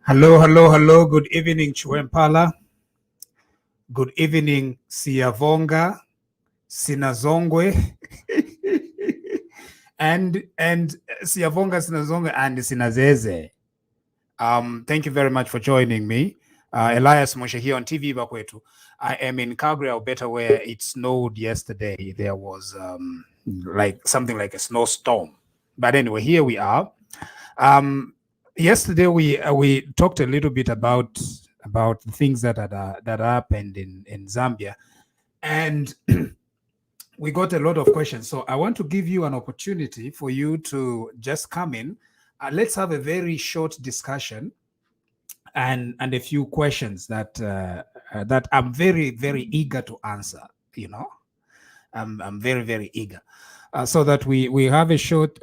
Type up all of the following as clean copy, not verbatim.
Hello. Good evening, Chwempala. Good evening, Siyavonga, Sinazongwe, and Siyavonga, Sinazongwe, and Sinazeze. Thank you very much for joining me. Elias Munshya here on TVBAKWETU. I am in Calgary, Alberta, where it snowed yesterday. There was something like a snowstorm. But anyway, here we are. Yesterday we talked a little bit about things that happened in Zambia, and we got a lot of questions. So I want to give you an opportunity for you to just come in. Let's have a very short discussion and a few questions that I'm very, very eager to answer. You know, I'm very, very eager, so that we have a short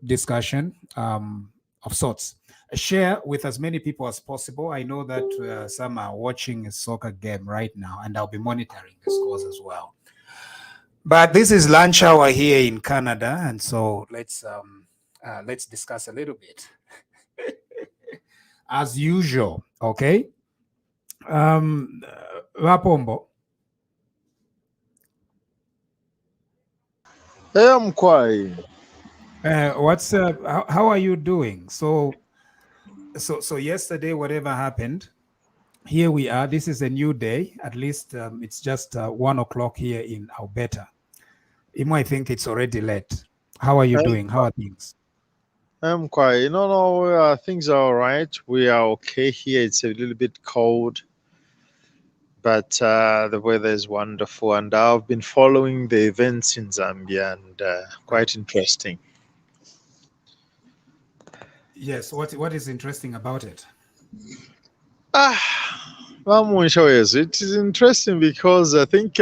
discussion of sorts. Share with as many people as possible. I know that some are watching a soccer game right now, and I'll be monitoring the scores as well. But this is lunch hour here in Canada, and so let's discuss a little bit as usual. Okay. Wapombo. Hey, I'm quiet. What's how are you doing? So yesterday, whatever happened, here we are. This is a new day. At least it's just 1 o'clock here in Alberta. You might think it's already late. How are you doing? How are things? I'm quiet. No, things are all right. We are okay here. It's a little bit cold, but the weather is wonderful. And I've been following the events in Zambia, and quite interesting. Yes, what is interesting about it? It is interesting because I think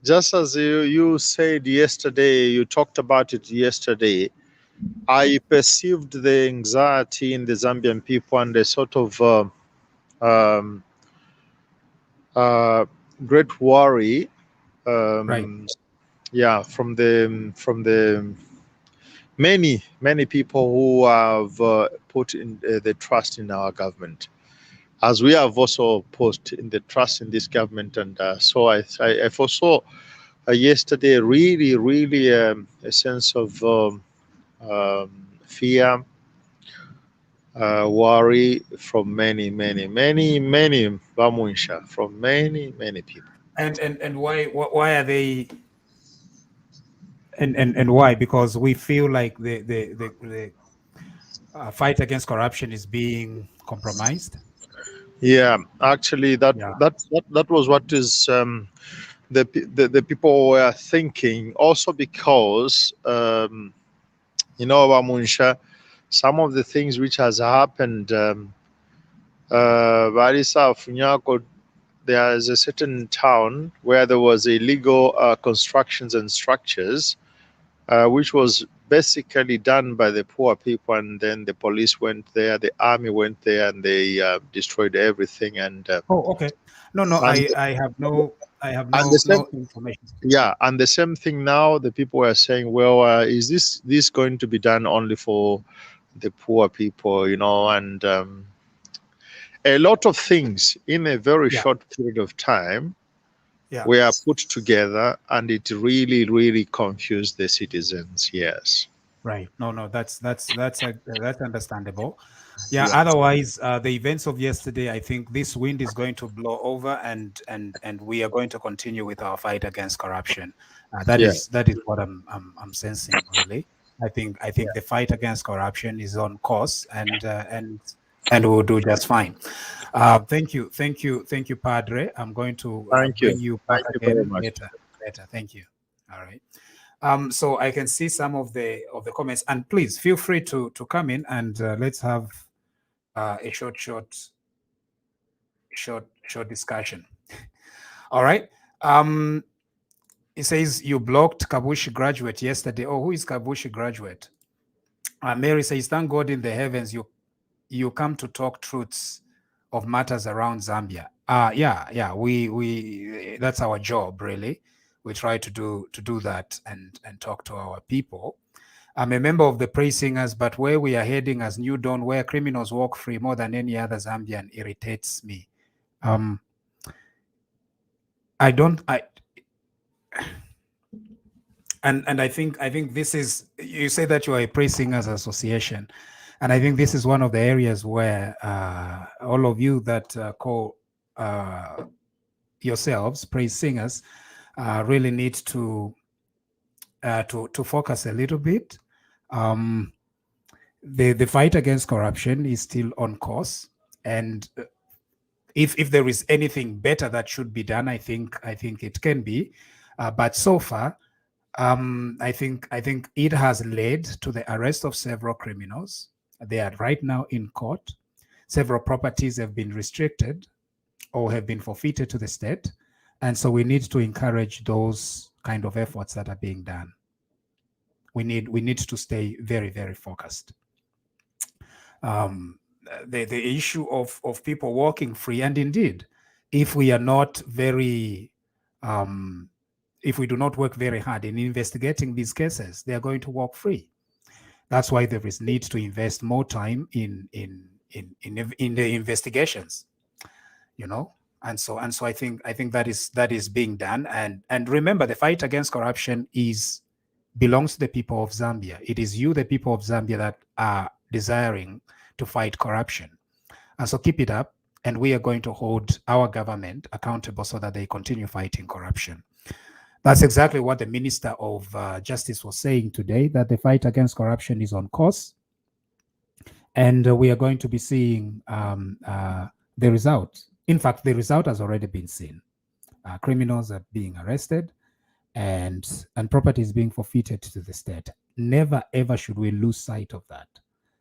just as you said yesterday, you talked about it yesterday, I perceived the anxiety in the Zambian people and a sort of great worry. Right. Yeah, from the many people who have put in the trust in our government, as we have also put in the trust in this government. And so I foresaw yesterday really a sense of fear, worry from many Bamunsha, from many people. And why are they and why? Because we feel like the fight against corruption is being compromised. Yeah, actually, Yeah. that was what is the people were thinking. Also, because Bamunsha, some of the things which has happened. Barisa Funyako, there's a certain town where there was illegal constructions and structures, which was basically done by the poor people, and then the police went there, the army went there, and they destroyed everything. Oh, okay. No, And I have and the same, no information. yeah, and the same thing now. The people were saying, well, is this going to be done only for the poor people, and a lot of things in a very Yeah, short period of time yeah. were put together, and it really confused the citizens. Yes. Right. No, that's understandable. Yeah. Yeah. Otherwise, the events of yesterday, I think this wind is going to blow over, and we are going to continue with our fight against corruption. Yeah. That is what I'm sensing, really. I think the fight against corruption is on course, and we'll do just fine. Thank you, Padre. I'm going to Thank you. bring you back Thank you very again much. later. Thank you. All right. So I can see some of the comments, and please feel free to come in and let's have a short discussion. All right. It says you blocked Kabushi Graduate yesterday. Oh, who is Kabushi Graduate? Mary says, thank God in the heavens you come to talk truths of matters around Zambia. Yeah. We that's our job, really. We try to do that and talk to our people. I'm a member of the Praise Singers, but where we are heading as New Dawn, where criminals walk free more than any other Zambian, irritates me. I think this is, you say that you are a Praise Singers Association, and I think this is one of the areas where all of you that call yourselves Praise Singers really need to focus a little bit. The fight against corruption is still on course, and if there is anything better that should be done, I think it can be, but so far, I think it has led to the arrest of several criminals. They are right now in court. Several properties have been restricted or have been forfeited to the state, and so we need to encourage those kind of efforts that are being done. We need to stay very, very focused. The issue of people walking free, and indeed, if we are not very, if we do not work very hard in investigating these cases, they are going to walk free. That's why there is need to invest more time in the investigations, and so I think that is being done. And remember, the fight against corruption belongs to the people of Zambia. It is you, the people of Zambia, that are desiring to fight corruption. And so keep it up, and we are going to hold our government accountable so that they continue fighting corruption. That's exactly what the Minister of Justice was saying today, that the fight against corruption is on course. And we are going to be seeing the result. In fact, the result has already been seen. Criminals are being arrested, and property is being forfeited to the state. Never, ever should we lose sight of that.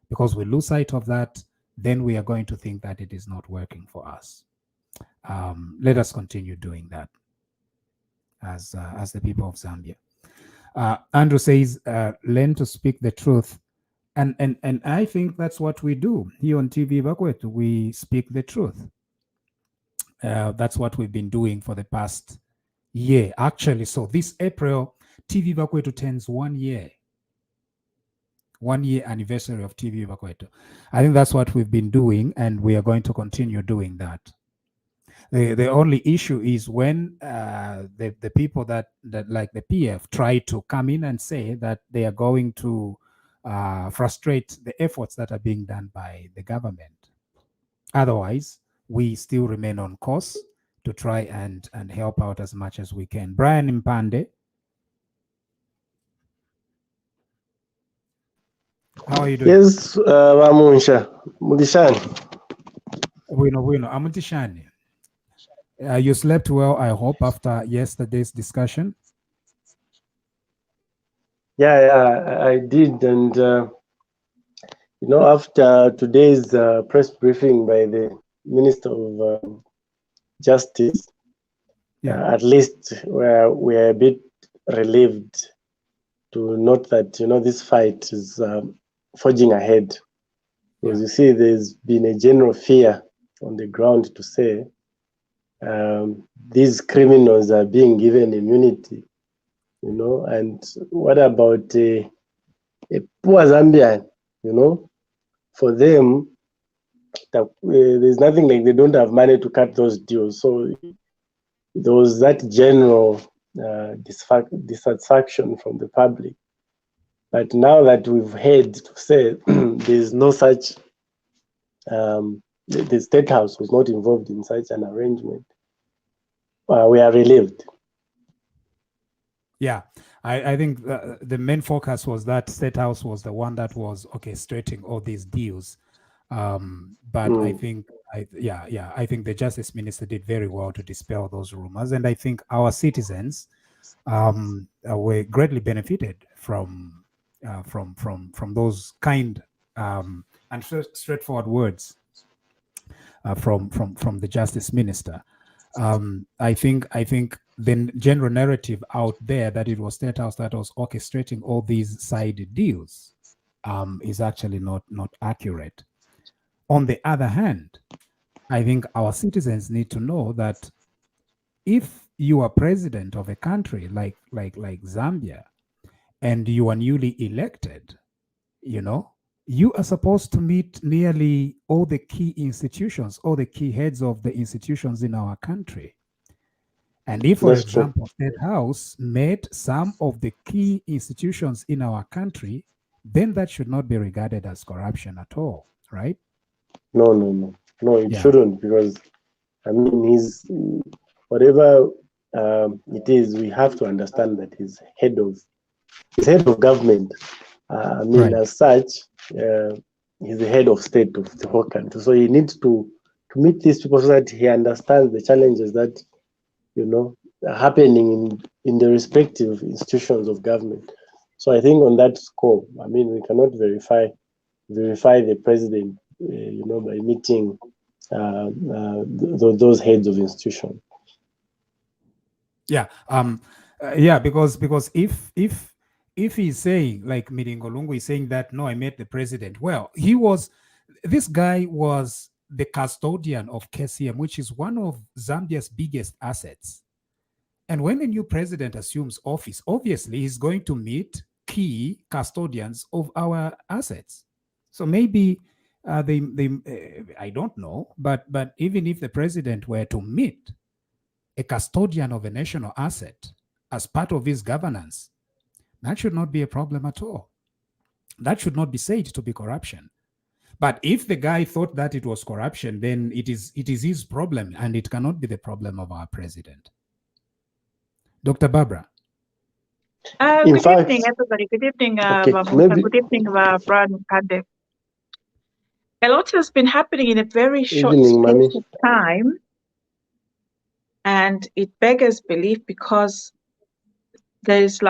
Because we lose sight of that, then we are going to think that it is not working for us. Let us continue doing that as the people of Zambia. Andrew says, learn to speak the truth. And I think that's what we do here on TVBAKWETU. We speak the truth. That's what we've been doing for the past year, actually. So this April, TVBAKWETU turns 1 year. 1 year anniversary of TVBAKWETU. I think that's what we've been doing, and we are going to continue doing that. The only issue is when the people that like the PF try to come in and say that they are going to frustrate the efforts that are being done by the government. Otherwise, we still remain on course to try and help out as much as we can. Brian Mpande, how are you doing? Yes, Munshya, Mudishani. Wino, Amutishani. You slept well, I hope, after yesterday's discussion. Yeah, I did. And, after today's press briefing by the Minister of Justice, at least we're a bit relieved to note that, this fight is forging ahead. Because you see, there's been a general fear on the ground to say these criminals are being given immunity, and what about a poor Zambian, for them, there's nothing like they don't have money to cut those deals. So there was that general dissatisfaction from the public. But now that we've heard to say there's no such, the State House was not involved in such an arrangement, we are relieved. Yeah, I think the main focus was that State House was the one that was orchestrating all these deals. But I think, I think the Justice Minister did very well to dispel those rumors, and I think our citizens were greatly benefited from those kind and straightforward words from the Justice Minister. I think the general narrative out there that it was State House that was orchestrating all these side deals is actually not accurate. On the other hand, I think our citizens need to know that if you are president of a country like Zambia and you are newly elected, you are supposed to meet nearly all the key institutions, all the key heads of the institutions in our country. And if, for example, State House met some of the key institutions in our country, then that should not be regarded as corruption at all, right? No, it shouldn't, because he's whatever it is, we have to understand that he's head of government. Right. As such, he's the head of state of the whole country. So he needs to meet these people so that he understands the challenges that are happening in the respective institutions of government. So I think on that score, we cannot verify the president, by meeting those heads of institutions. Yeah, because if he's saying, like Miringolungu is saying that, no, I met the president. Well, this guy was the custodian of KCM, which is one of Zambia's biggest assets. And when a new president assumes office, obviously he's going to meet key custodians of our assets. So maybe I don't know, but even if the president were to meet a custodian of a national asset as part of his governance, that should not be a problem at all. That should not be said to be corruption. But if the guy thought that it was corruption, then it is his problem, and it cannot be the problem of our president. Dr. Barbara. Good evening, everybody. Good evening, good evening, Brian Kade. A lot has been happening in a very short space of time, and it beggars belief, because there's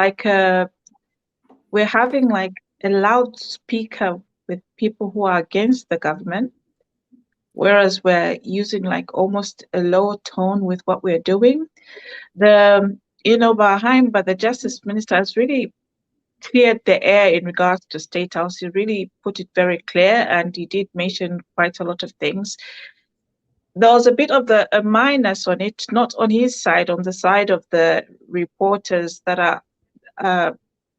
we're having like a loudspeaker with people who are against the government, whereas we're using like almost a lower tone with what we're doing. But the Justice Minister has really cleared the air in regards to State House. He really put it very clear, and he did mention quite a lot of things. There was a bit of a minus on it, not on his side, on the side of the reporters that are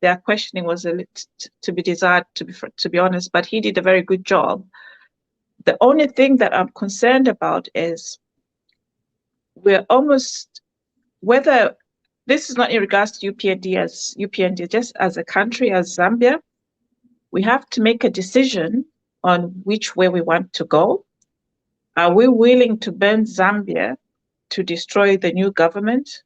their questioning was a little to be desired, to be honest, but he did a very good job. The only thing that I'm concerned about is we're almost, whether this is not in regards to UPND, just as a country, as Zambia, we have to make a decision on which way we want to go. Are we willing to burn Zambia to destroy the new government?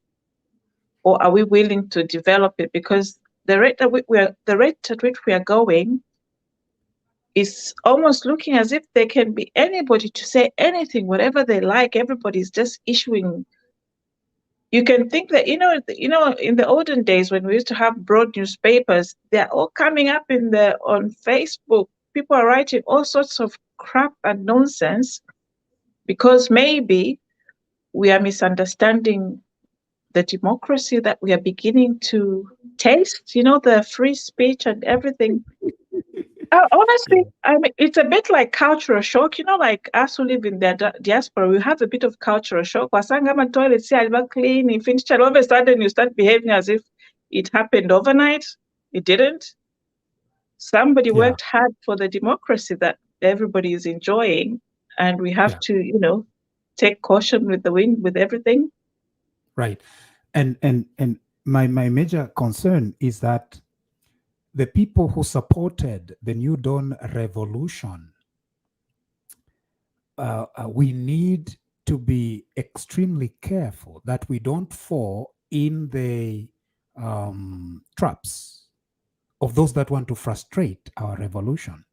Or are we willing to develop it? Because the rate at which we are going is almost looking as if there can be anybody to say anything, whatever they like. Everybody's just issuing. You can think that, in the olden days when we used to have broad newspapers, they're all coming up on Facebook. People are writing all sorts of crap and nonsense because maybe we are misunderstanding the democracy that we are beginning to taste, the free speech and everything. Honestly, I mean, it's a bit like cultural shock, like us who live in the diaspora, we have a bit of cultural shock. Wasangama toilets are clean, you finish, all of a sudden you start behaving as if it happened overnight. It didn't. Somebody worked hard for the democracy that everybody is enjoying, and we have to, take caution with the wind with everything. Right. And my major concern is that the people who supported the New Dawn revolution, we need to be extremely careful that we don't fall in the traps of those that want to frustrate our revolution.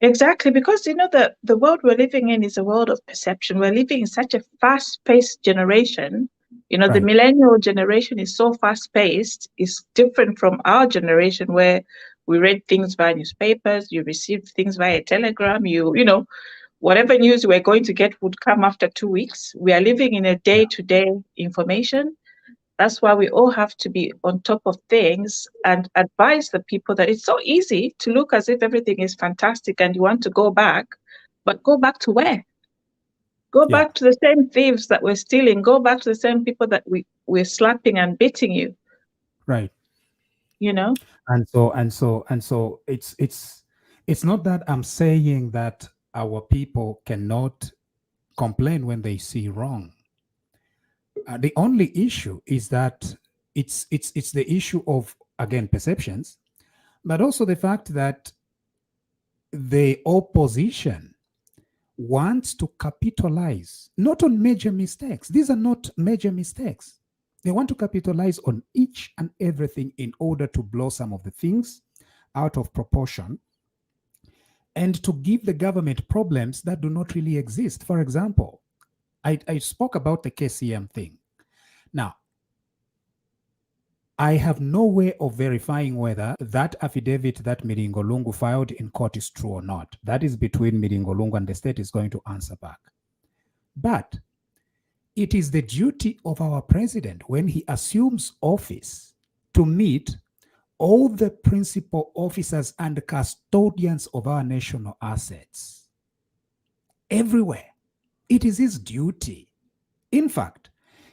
Exactly, because the world we're living in is a world of perception. We're living in such a fast-paced generation. The millennial generation is so fast-paced. It's different from our generation where we read things via newspapers, you received things via telegram, whatever news you were going to get would come after 2 weeks. We are living in a day-to-day information. That's why we all have to be on top of things and advise the people that it's so easy to look as if everything is fantastic and you want to go back, but go back to where? Go back to the same thieves that were stealing. Go back to the same people that we're slapping and beating you. Right. And so it's not that I'm saying that our people cannot complain when they see wrong. The only issue is that it's the issue of, again, perceptions, but also the fact that the opposition wants to capitalize not on major mistakes. These are not major mistakes. They want to capitalize on each and everything in order to blow some of the things out of proportion and to give the government problems that do not really exist. For example, I spoke about the KCM thing. Now, I have no way of verifying whether that affidavit that Miringolungu filed in court is true or not. That is between Miringolungu and the state is going to answer back. But it is the duty of our president when he assumes office to meet all the principal officers and custodians of our national assets everywhere. It is his duty. In fact,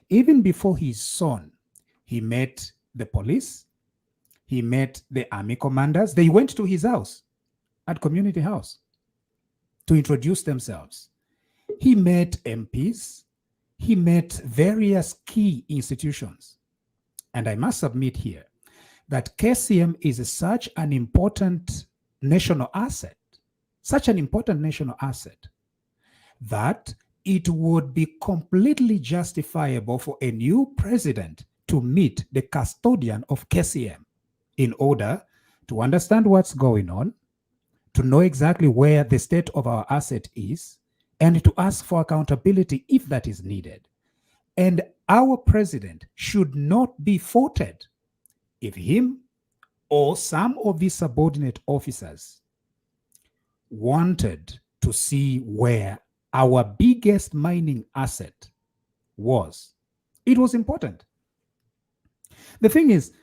even before his son, he met the police, he met the army commanders. They went to his house at Community House to introduce themselves. He met MPs, he met various key institutions. And I must submit here that KCM is such an important national asset, that it would be completely justifiable for a new president to meet the custodian of KCM in order to understand what's going on, to know exactly where the state of our asset is, and to ask for accountability if that is needed. And our president should not be faulted if him or some of these subordinate officers wanted to see where our biggest mining asset was. It was important. The thing is,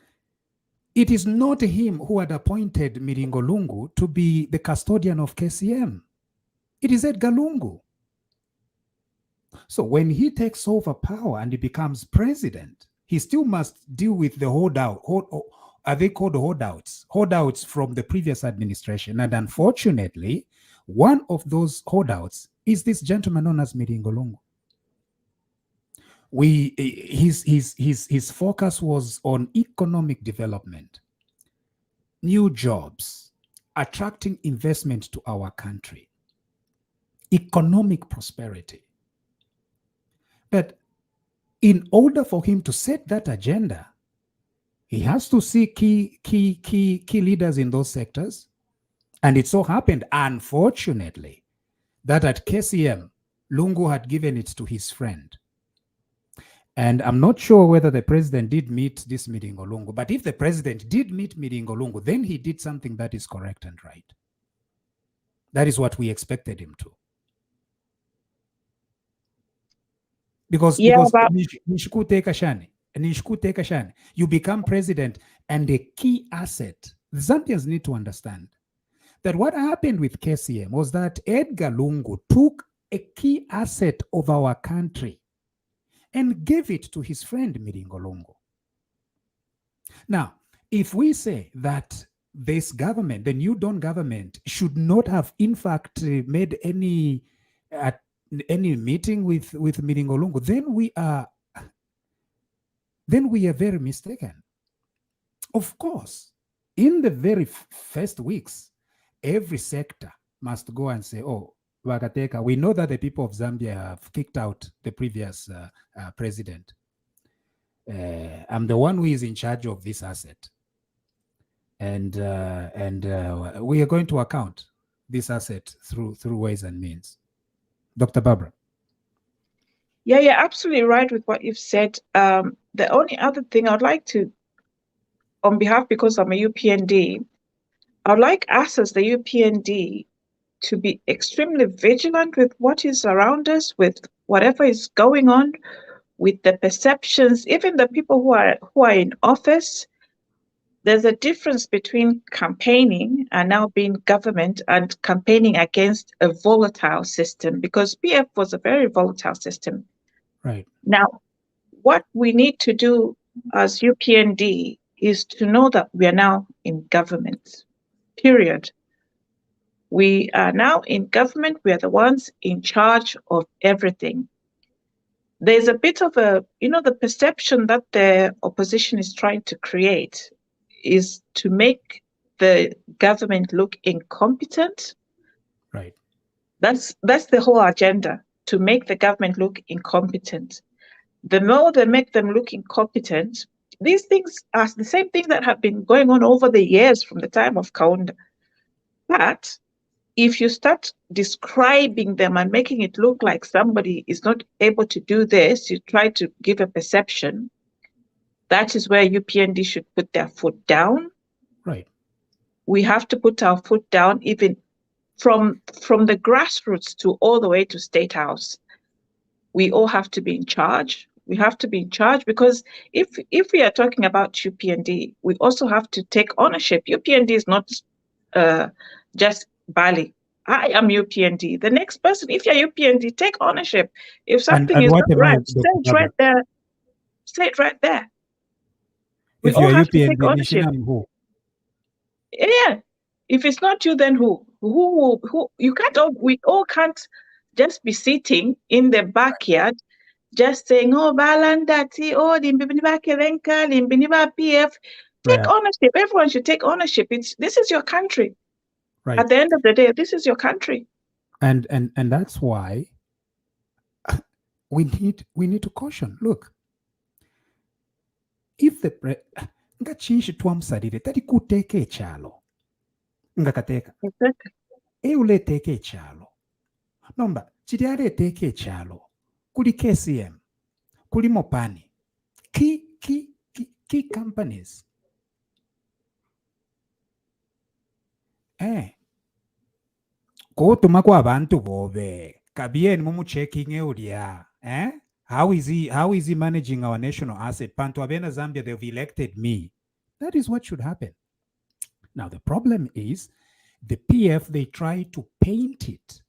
it is not him who had appointed Miringolungu to be the custodian of KCM. It is Edgar Lungu. So when he takes over power and he becomes president, he still must deal with the are they called holdouts? Holdouts from the previous administration. And unfortunately, one of those holdouts is this gentleman known as Miringolungu. His focus was on economic development. new jobs, attracting investment to our country, economic prosperity. But in order for him to set that agenda, he has to see key leaders in those sectors. And it so happened, unfortunately, that at KCM, Lungu had given it to his friend. And I'm not sure whether the president did meet this Miringo Lungu, but if the president did meet Miringo Lungu, then he did something that is correct and right. That is what we expected him to. Because you become president, and a key asset, the Zambians need to understand that what happened with KCM was that Edgar Lungu took a key asset of our country and gave it to his friend Miringo Lungu. Now, if we say that this government, the New Dawn government, should not have in fact made any meeting with Miringo Lungu, then we are very mistaken. Of course, in the very first weeks, every sector must go and say, oh, Wakateka, we know that the people of Zambia have kicked out the previous president. I'm the one who is in charge of this asset. And we are going to account this asset through ways and means. Dr. Barbara. Yeah, you're absolutely right with what you've said. The only other thing I'd like to, on behalf, because I'm a UPND, I'd like us as the UPND to be extremely vigilant with what is around us, with whatever is going on, with the perceptions, even the people who are in office. There's a difference between campaigning and now being government and campaigning against a volatile system, because PF was a very volatile system. Right. Now, what we need to do as UPND is to know that we are now in government, period. We are now in government. We are the ones in charge of everything. There's a bit of the perception that the opposition is trying to create is to make the government look incompetent. Right. That's the whole agenda, to make the government look incompetent. The more they make them look incompetent, these things are the same things that have been going on over the years from the time of Kaunda. But if you start describing them and making it look like somebody is not able to do this, you try to give a perception. That is where UPND should put their foot down. Right. We have to put our foot down, even from the grassroots to all the way to State House. We all have to be in charge. We have to be in charge, because if we are talking about UPND, we also have to take ownership. UPND is not just Bali. I am UPND. The next person, if you're UPND, take ownership. If something is not right, say it right there. Say it right there. We all have to take ownership. Yeah. If it's not you, then who? Who? You can't. We all can't just be sitting in the backyard, just saying, "Oh, Balandati, oh, Limbiniba Kerenka, Limbiniba PF." Take ownership. Everyone should take ownership. This is your country. Right. At the end of the day, this is your country. And that's why we need to caution. Look, if the ngachinshi twamsalire tari kuteka echalo ngakateka euleteka echalo nomba chiri aleteka echalo kuli KCM kuli Mopani key companies kotuma kwa abantu bobe kabieni mumu checking eulia How is he managing our national asset? Panto Abena Zambia, they've elected me. That is what should happen. Now, the problem is the PF, they try to paint it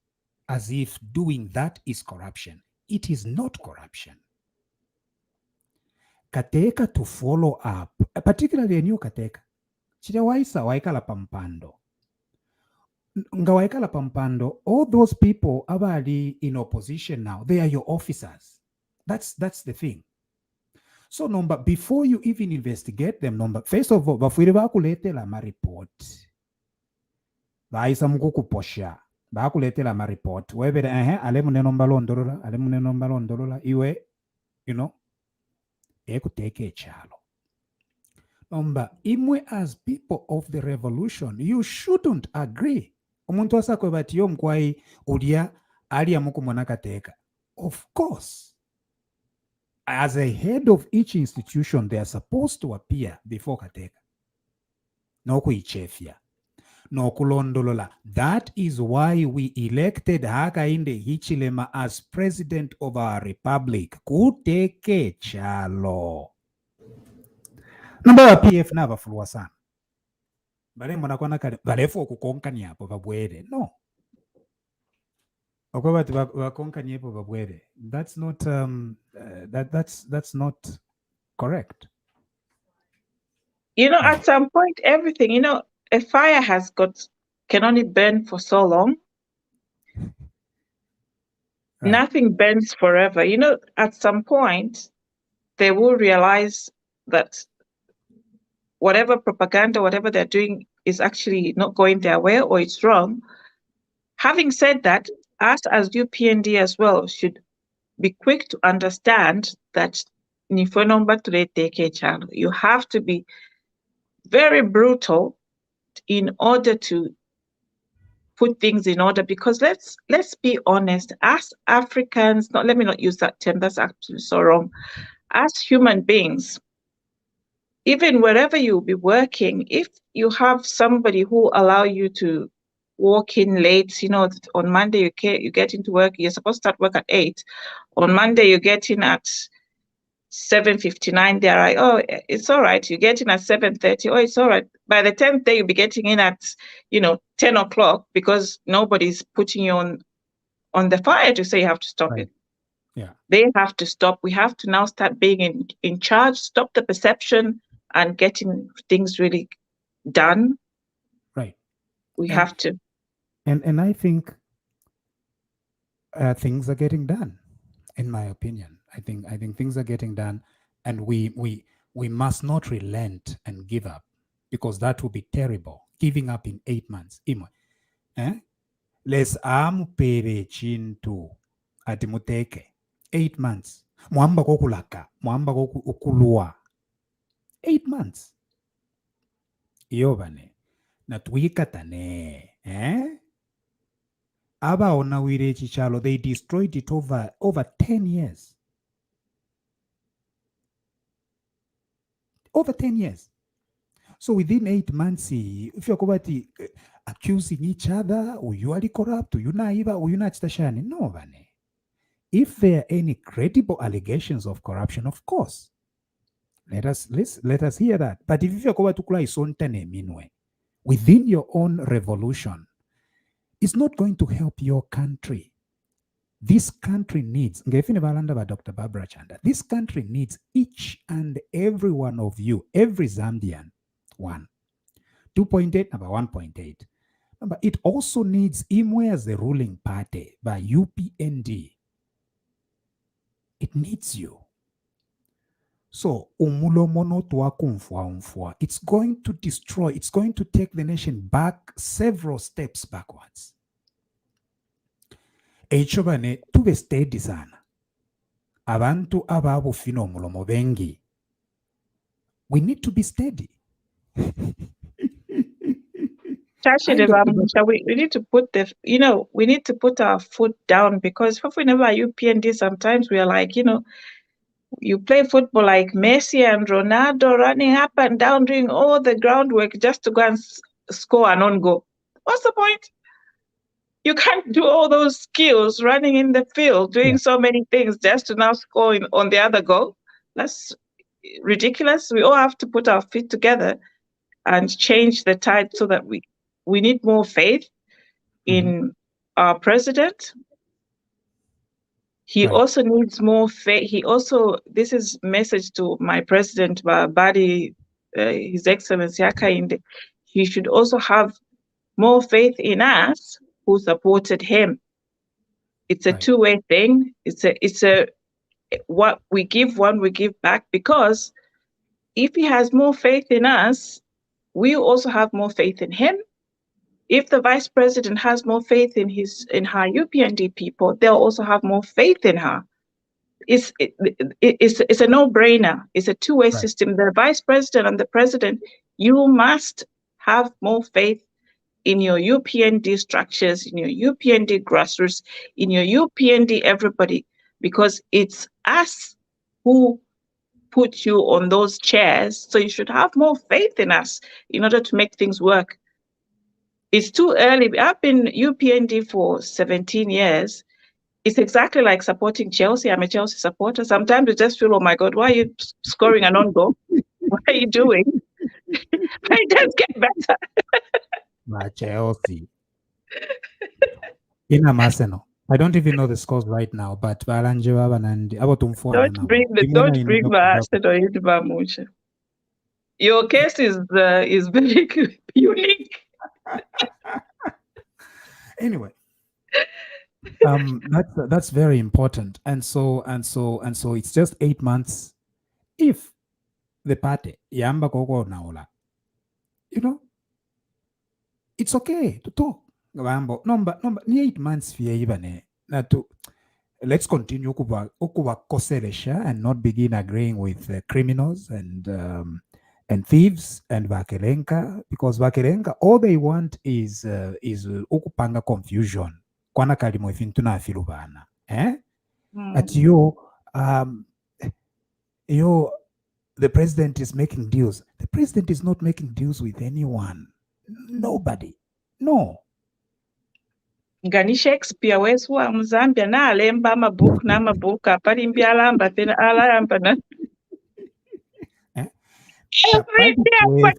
as if doing that is corruption. It is not corruption. Kateka to follow up, particularly a new Kateka. Chidawaisa waikala pampando. Ngawaikala pampando, all those people abali in opposition now, they are your officers. That's the thing. So number, before you even investigate them, number, first of all, bafwire bakuletela ma report. Baisa mukukuposha. Bakuletela ma report. Webere ale mune nomba londolola, iwe, you know, ekuteke chalo. Number, imwe as people of the revolution, you shouldn't agree. Umuntu asakwe bati yo mkwai udia alia muku monakateka. Of course. As a head of each institution, they are supposed to appear before Kateka. No kuichefia. No kulondolola. That is why we elected Hakainde Hichilema as president of our republic. Kuteke chalo. Number PF na bafulwa sana. Bale mwana kwa nakale. Balefo kukonka niyapo babwede. No. That's not that's not correct. You know, at some point, everything, you know, a fire can only burn for so long. Right. Nothing burns forever. You know, at some point, they will realize that whatever propaganda, whatever they're doing is actually not going their way or it's wrong. Having said that, us as UPND as well should be quick to understand that you have to be very brutal in order to put things in order, because let's be honest, as Africans, let me not use that term, that's absolutely so wrong. As human beings, even wherever you'll be working, if you have somebody who allow you to walk in late, you know, on Monday you get into work, you're supposed to start work at 8. On Monday you get in at 7:59. They're like, oh, it's all right. You get in at 7:30. Oh, it's all right. By the 10th day, you'll be getting in at, 10 o'clock because nobody's putting you on the fire to say you have to stop Right. it. Yeah. They have to stop. We have to now start being in charge, stop the perception and getting things really done. Right. We have to. And I think things are getting done, in my opinion. I think things are getting done, and we must not relent and give up, because that would be terrible. Giving up in 8 months. Les pere chintu atimuteke 8 months. Mwamba kokulaka, mwamba okulua. 8 months. Yobane. Natwikatane. Aba ona wire chichalo, they destroyed it over 10 years. Over 10 years. So within 8 months, if you're accusing each other, or you are corrupt, or you naiva, or you not stashani, no, Vane. If there are any credible allegations of corruption, of course, let us hear that. But if you're going to within your own revolution, it's not going to help your country. This country needs, Dr. Barbara Chanda, this country needs each and every one of you, every Zambian, 2.8, number 1.8. But it also needs IMWE as the ruling party by UPND. It needs you. So, it's going to destroy, it's going to take the nation back several steps backwards. Echobane tuve steady sana. Abantu ababo fino mulomo bengi. We need to be steady. We need to put we need to put our foot down, because if we never UPND, sometimes we are like, you play football like Messi and Ronaldo running up and down, doing all the groundwork just to go and score an own goal. What's the point? You can't do all those skills running in the field, doing so many things just to now score on the other goal. That's ridiculous. We all have to put our feet together and change the tide, so that we need more faith in our president. He also needs more faith. This is message to my president, Badi, His Excellency Hakainde. He should also have more faith in us who supported him. It's a two-way thing. It's a what we give one, we give back, because if he has more faith in us, we also have more faith in him. If the vice president has more faith in her UPND people, they'll also have more faith in her. It's a no-brainer. It's a two-way system. The vice president and the president, you must have more faith in your UPND structures, in your UPND grassroots, in your UPND everybody, because it's us who put you on those chairs. So you should have more faith in us in order to make things work. It's too early. I've been UPND for 17 years. It's exactly like supporting Chelsea. I'm a Chelsea supporter. Sometimes you just feel, oh my God, why are you scoring an own goal? What are you doing? It does get better. Chelsea. In Amaseno. I don't even know the scores right now, but Don't bring my Arsenal into Munshya. Your case is very unique. Anyway, that's very important, and so it's just 8 months. If the party yamba koko naola, it's okay to talk. Number 8 months let's continue okuba and not begin agreeing with criminals and thieves and Vakelenka, because Vakelenka, all they want is ukupanga confusion. Kwana kalimo ifintuna afilubana. At the president is making deals. The president is not making deals with anyone. Nobody. No. Ngani Shakespeare wesu wa Zambia na alemba amabook na amabook apali alamba tena alamba na every day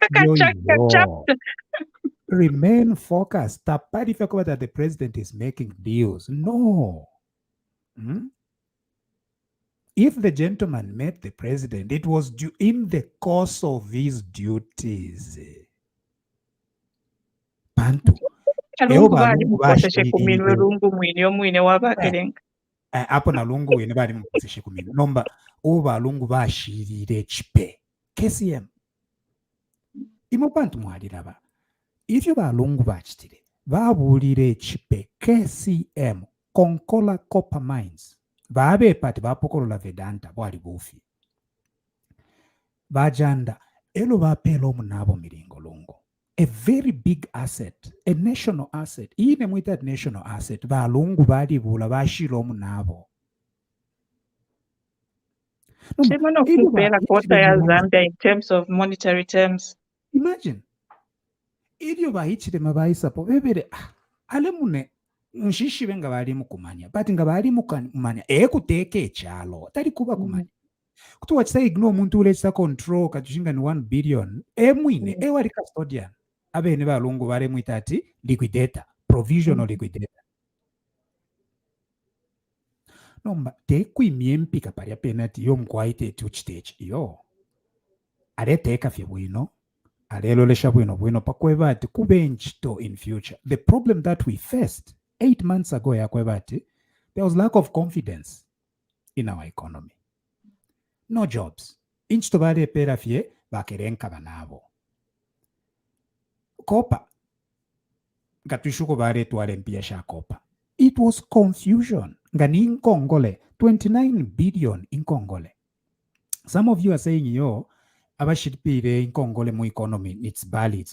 remain focused. Tapadi fekwa that the president is making deals. No. If the gentleman met the president, it was in the course of his duties. Bantu. Apo na lungu wene bali mukoseshe kumino. Nomba uba lungu bashirire chipe. KCM. Imo bantu muhalira ba. If you ba lungu bachitire, babulire chipe KCM, Konkola Copper Mines. Babe pati bapokolola Vedanta bwali bufi. Bajanda elo bapelo munabo miringo lungo. A very big asset, a national asset. Ine mwita national asset. Balungu bali bula bashilo munabo. Zambia in terms of monetary terms. Imagine. Idio bahichire mabaisa po bebere alemune nshishi benga bali mukumanya but nga bali mukumanya ekuteke echalo tali kuba kumanya kutuwa chisa ignore muntu ulechisa control kachushinga ni 1 billion mwine wali custodian abene balungu bale mwitati liquidator provisional liquidator nomba tekwimyempika pali penalty yo mkwaite tuchitechi yo aleteka fye bwino alelolesha bwino pakwebati kubenchito in future. The problem that we faced 8 months ago yakwebati, there was lack of confidence in our economy. No jobs. Inchito bale pera fye bakerenka banabo. Kopa. Gatushuko bale tuwale mpia sha kopa. It was confusion. Ngani in Congole, 29 billion in Congole. Some of you are saying, yo, abashiripire in Congole mu economy, it's Bali.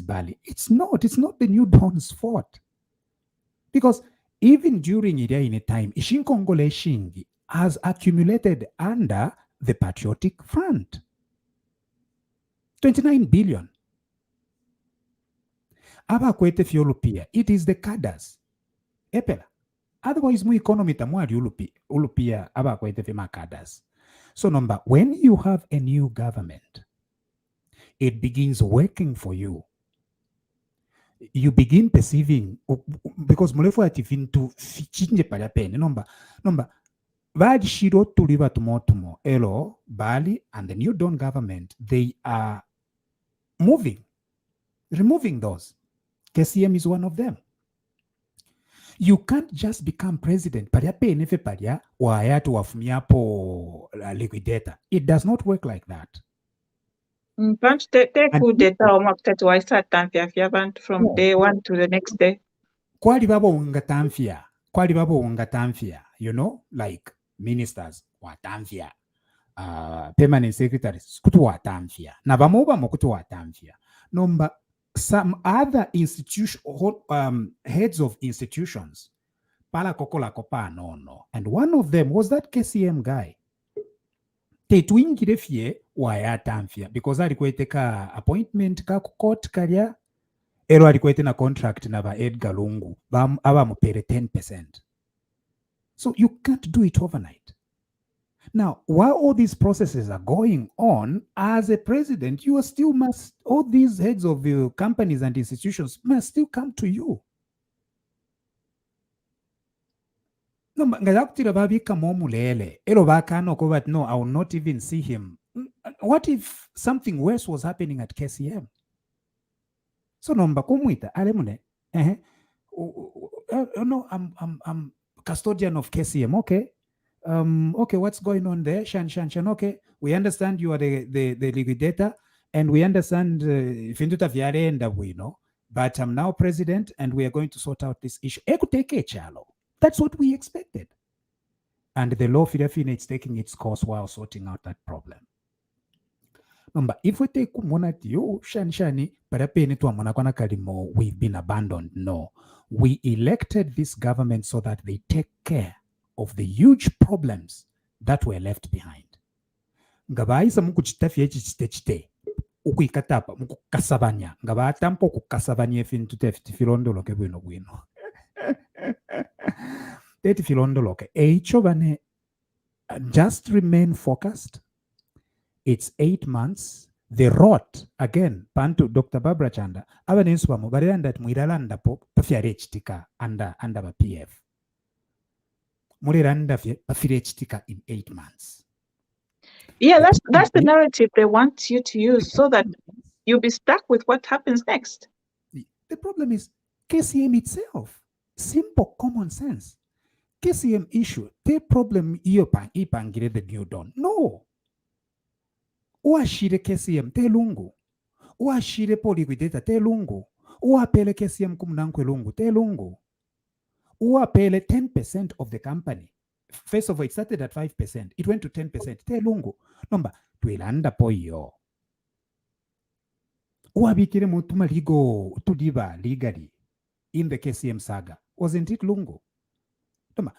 It's not the New Dawn's fault. Because even during it in a time, Ishin Congole Shingi has accumulated under the Patriotic Front. 29 billion. Abakwete fiolupia. It is the cadres. Epela. Otherwise, mu economy tamwari ulupia abakwete fima cadres. So number, when you have a new government, it begins working for you. You begin perceiving, because mulefu atifintu fichinje pala pene, nomba, Bali shiro tuliva tumo, Elo, Bali, and the New Dawn government, they are removing those. KCM is one of them. You can't just become president. Paria penefe paria wayatu wafumiapo liquidator. It does not work like that. Punch the good data or mark that why start time from day one to the next day. Kwali babo ungatamfia. Kwali babo ungatamfia. You know, like ministers watamfia. Permanent secretaries kutu watamfia. Na bamoba mokutu watamfia. Number some other heads of institutions pala kokola kopa no. And one of them was that KCM guy. Tetuingire fie wayatamfia because alikuwa appointment ka court kalia ero alikuwa na contract na ba Edgar Lungu aba mupere 10%. So you can't do it overnight. Now, while all these processes are going on, as a president, you are still all these heads of the companies and institutions must still come to you. No, I will not even see him. What if something worse was happening at KCM? So number kumwita alemune. No, I'm custodian of KCM. Okay. Okay, what's going on there? Shan. Okay, we understand you are the liquidator, and we understand Finduta Viarenda, we know, but I'm now president, and we are going to sort out this issue. That's what we expected. And the law is taking its course while sorting out that problem. Number, if we take Monatio, Shani, Kalimo, we've been abandoned. No, we elected this government so that they take care of the huge problems that were left behind. Ngabaisa mukuchitafia chite ukuikatapa mukukasabanya ngabatampo kukasabanya efintu tefti filondoloke bwino bwino. Teti filondoloke eicho bane just remain focused. It's 8 months. The rot again pantu Dr. Barbara Chanda abanensuba mubarenda at mwiralanda po pafiarechitika under ba PF. In 8 months. Yeah, that's the narrative they want you to use so that you'll be stuck with what happens next. The problem is KCM itself. Simple common sense. KCM issue. The problem ipangire the new dawn. No. Uashire KCM te lungu. Uashire poliquidata te lungu. Uapele KCM kumnankwe lungu te lungu. Uapele 10% of the company. First of all, it started at 5%. It went to 10%. Telungu. Number, tuilanda poyo. Uabikire mutuma ligo tudiva legally in the KCM saga. Wasn't it lungu? Number,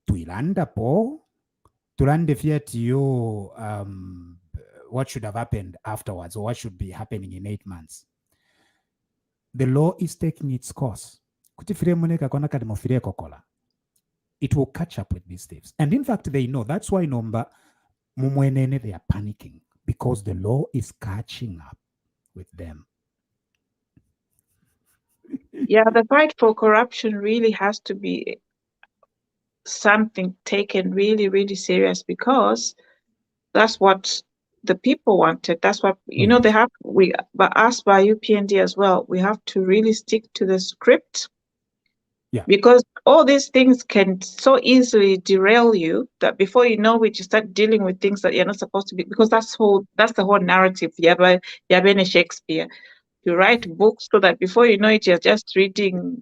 tuilanda po. Tulande fiat yo what should have happened afterwards or what should be happening in 8 months. The law is taking its course. It will catch up with these thieves. And in fact, they know. That's why they are panicking because the law is catching up with them. Yeah, the fight for corruption really has to be something taken really, really serious because that's what the people wanted. That's what, you know, but us by UPND as well, we have to really stick to the script. Yeah. Because all these things can so easily derail you that before you know it, you start dealing with things that you're not supposed to be, because that's the whole narrative. Yabene Shakespeare. You write books so that before you know it, you're just reading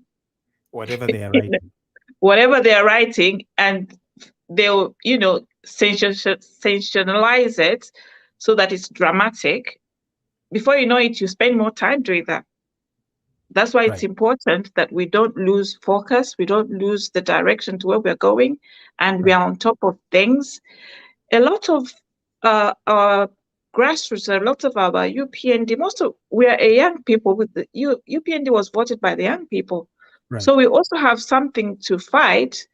whatever they are writing. Whatever they are writing, and they'll, you know, sensationalize it so that it's dramatic. Before you know it, you spend more time doing that. That's why it's important that we don't lose focus, we don't lose the direction to where we're going, and we are on top of things. A lot of our grassroots, a lot of our UPND, we are a young people. With the UPND was voted by the young people. Right. So we also have something to fight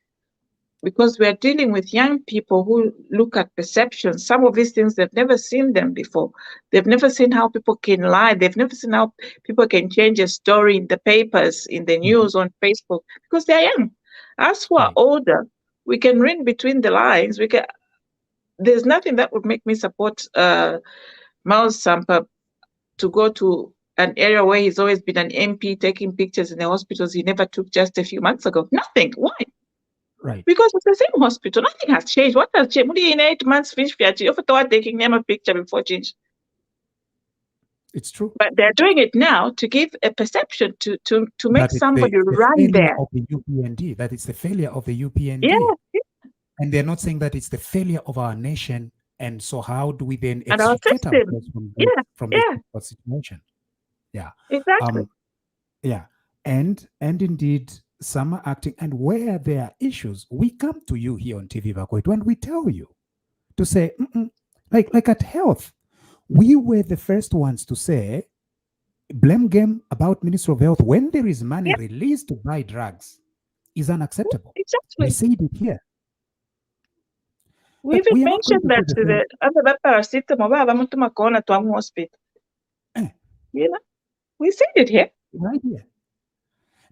because we are dealing with young people who look at perception. Some of these things, they've never seen them before. They've never seen how people can lie. They've never seen how people can change a story in the papers, in the news, on Facebook, because they're young. Us who are older, we can read between the lines. There's nothing that would make me support Miles Sampa to go to an area where he's always been an MP taking pictures in the hospitals he never took just a few months ago? Nothing. Why? Right. Because it's the same hospital. Nothing has changed. What has changed? In 8 months, finish taking them a picture before change. It's true. But they're doing it now to give a perception to make somebody run there. Of the UPND, that it's the failure of the UPND. Yeah. And they're not saying that it's the failure of our nation. And so how do we then And our extricate system. ourselves from this situation? Yeah. Exactly. Yeah. And indeed, some are acting. And where there are issues, we come to you here on TVBAKWETU and we tell you to say, like at health, we were the first ones to say, blame game about Ministry of Health when there is money released to buy drugs is unacceptable. Exactly. We said it here. We even mentioned that to the other paracetamol to hospital. You know, we said it here. Right here.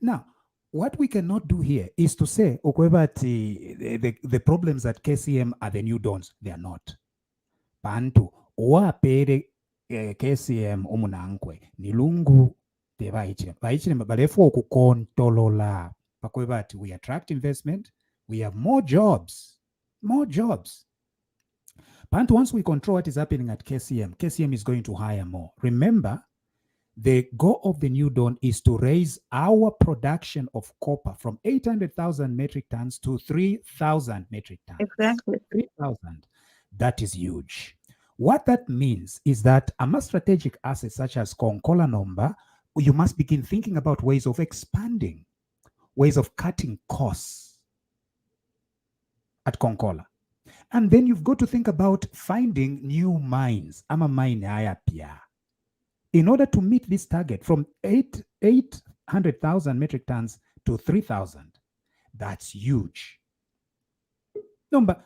Now, what we cannot do here is to say, the problems at KCM are the new dawns. They are not. Bantu, oapere KCM omunankwe, nilungu te vaichire mabalefu okukontolola. Pakwebati, we attract investment, we have more jobs. But once we control what is happening at KCM is going to hire more. Remember, the goal of the New Dawn is to raise our production of copper from 800,000 metric tons to 3,000 metric tons. Exactly. 3,000. That is huge. What that means is that among strategic assets such as Konkola Nomba, you must begin thinking about ways of expanding, ways of cutting costs at Konkola. And then you've got to think about finding new mines. In order to meet this target from 800,000 metric tons to 3,000. That's huge. Number,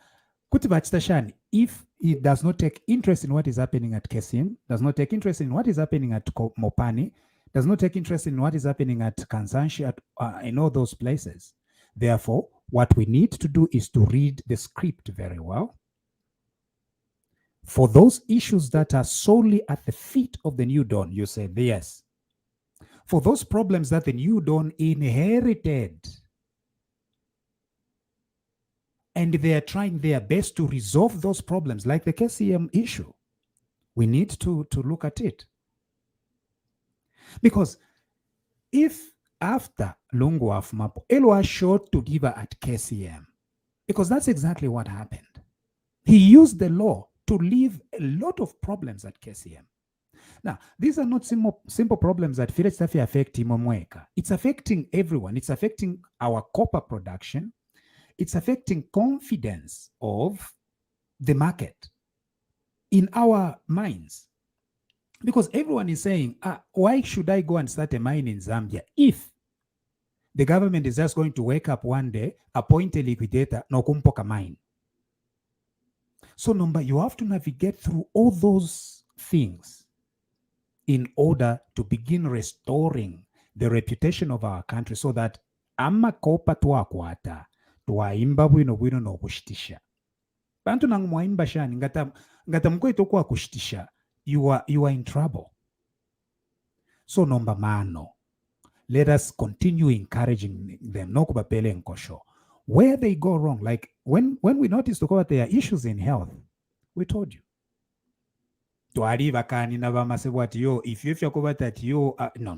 if he does not take interest in what is happening at KCM, does not take interest in what is happening at Mopani, does not take interest in what is happening at Kansanshi, in all those places. Therefore, what we need to do is to read the script very well. For those issues that are solely at the feet of the New Dawn, you say yes. For those problems that the New Dawn inherited, and they are trying their best to resolve those problems, like the KCM issue, we need to look at it. Because if after Lungu Afumapo, Elwa showed to give her at KCM, because that's exactly what happened. He used the law to leave a lot of problems at KCM. Now, these are not simple problems that affect Imomweka. It's affecting everyone. It's affecting our copper production. It's affecting confidence of the market in our mines. Because everyone is saying, why should I go and start a mine in Zambia if the government is just going to wake up one day, appoint a liquidator, no kumpoka mine? So, you have to navigate through all those things in order to begin restoring the reputation of our country so that amakopa twakwata twaimba bwino no kushtisha. Bantu nang mwaimba shani ngata mkweto kwa kushtisha, you are in trouble. So mano, let us continue encouraging them. No kubapele nkosho. Where they go wrong, like when we noticed that there are issues in health, we told you. If you cover that you no.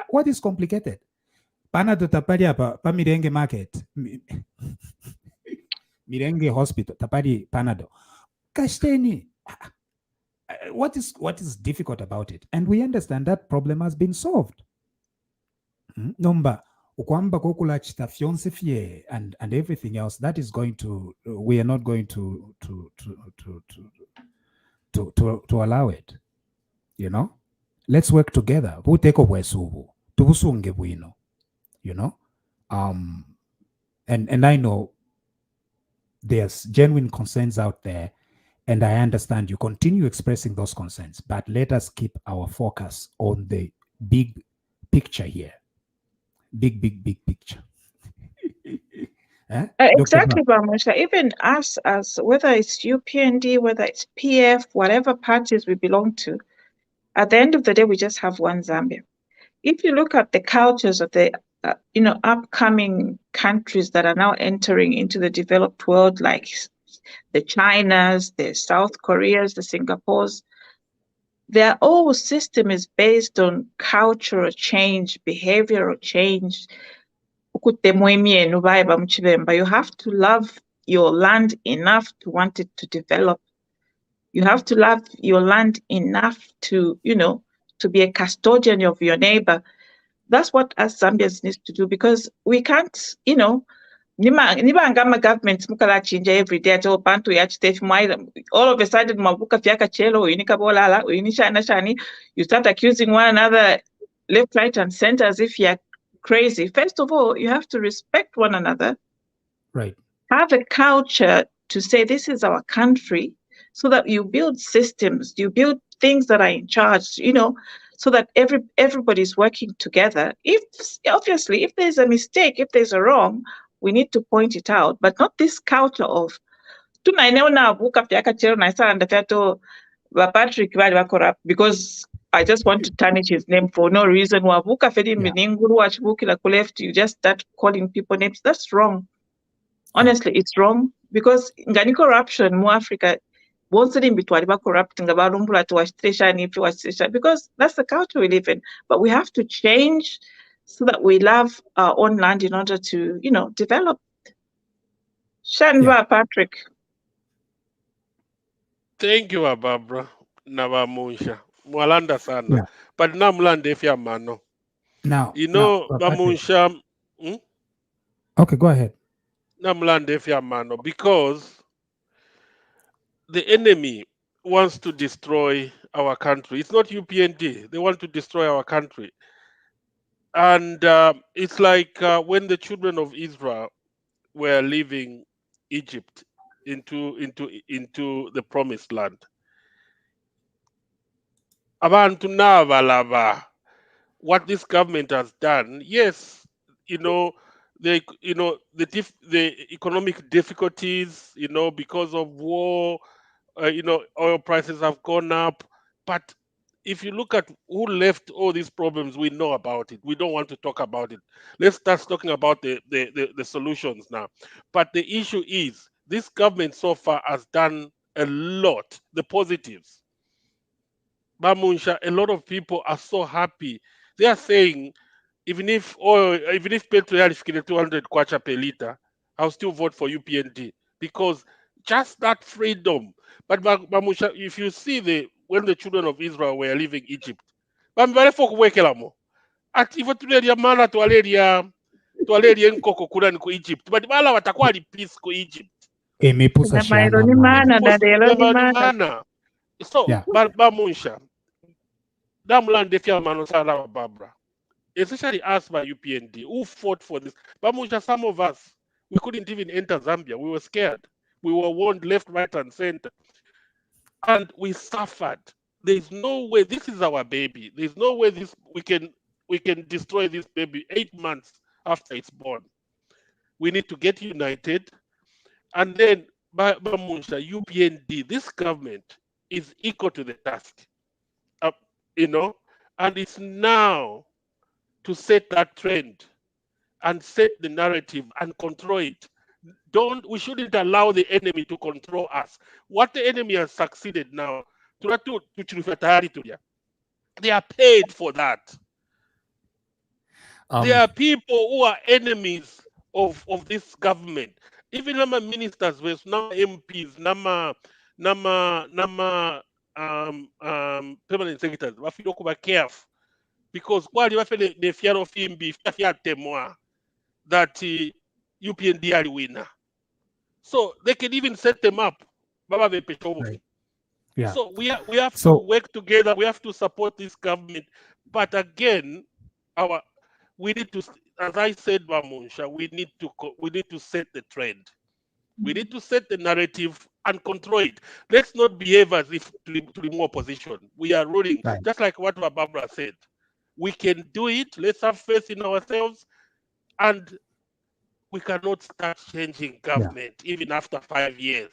What is complicated? Panado tapari apa pamirenge market. Mirenge hospital tapari panado. Kashteni. What is difficult about it? And we understand that problem has been solved. Number ukwamba kokula chitafyonsifie and everything else that is going to, we are not going to allow it. You know, let's work together. You know, and I know there's genuine concerns out there, and I understand you continue expressing those concerns, but let us keep our focus on the big picture here. Big picture. Exactly, Bamusha. Even us, as whether it's UPND, whether it's PF, whatever parties we belong to, at the end of the day, we just have one Zambia. If you look at the cultures of the upcoming countries that are now entering into the developed world, like the Chinas, the South Koreas, the Singapores, their whole system is based on cultural change, behavioral change. You have to love your land enough to want it to develop. You have to love your land enough to, to be a custodian of your neighbor. That's what us Zambians need to do, because we can't, Nibangama government mukala change every day at all bantu all of a sudden mabuka fiaka chelo uinika bolala uinisha shani, you start accusing one another left, right, and center as if you're crazy. First of all, you have to respect one another. Right. Have a culture to say this is our country, so that you build systems, you build things that are in charge, so that everybody's working together. If there's a mistake, if there's a wrong, we need to point it out, but not this culture of Patrick corrupt because I just want to tarnish his name for no reason. You just start calling people names. That's wrong. Honestly, it's wrong, because ngani corruption mu Africa won't be corrupting because that's the culture we live in. But we have to change so that we love our own land in order to, develop. Shanva, Patrick. Thank you, Barbara. Naba Munshya. Mwalanda sana. Yeah. But namlande fya mano. Now, Bamunshya. Okay, go ahead. Namlande fya mano, because the enemy wants to destroy our country. It's not UPND. They want to destroy our country. And it's like when the children of Israel were leaving Egypt into the promised land. Abantu nabalaba. What this government has done, yes, the economic difficulties, because of war, oil prices have gone up. But if you look at who left all these problems, we know about it. We don't want to talk about it. Let's start talking about the solutions now. But the issue is, this government so far has done a lot, the positives. Bamunshya, a lot of people are so happy. They are saying, even if petrol is 200 kwacha per liter, I'll still vote for UPND, because just that freedom. But Bamusha, if you see when the children of Israel were leaving Egypt, at even today the mana to aleria nkoko kula ni ku Egypt, but bala watakuwa li peace ku Egypt. So, Bamusha, Damland defia manosala Barbara, essentially asked by UPND, who fought for this? Bamusha, some of us, we couldn't even enter Zambia. We were scared. We were warned left, right, and center. And we suffered. There's no way, this is our baby. There's no way we can destroy this baby 8 months after it's born. We need to get united. And then, Bamusha, UPND, this government is equal to the task. And it's now to set that trend and set the narrative and control it. We shouldn't allow the enemy to control us. What the enemy has succeeded now, they are paid for that. There are people who are enemies of this government. Even nama ministers, nama MPs, nama permanent secretaries, be careful, because they fear of him that UPND are winner. So they can even set them up. Right. Yeah. So we have to work together. We have to support this government. But again, we need to, as I said, Bamusha, we need to set the trend. We need to set the narrative and control it. Let's not behave as if to remove opposition. We are ruling, just like what Barbara said. We can do it. Let's have faith in ourselves, and we cannot start changing government even after 5 years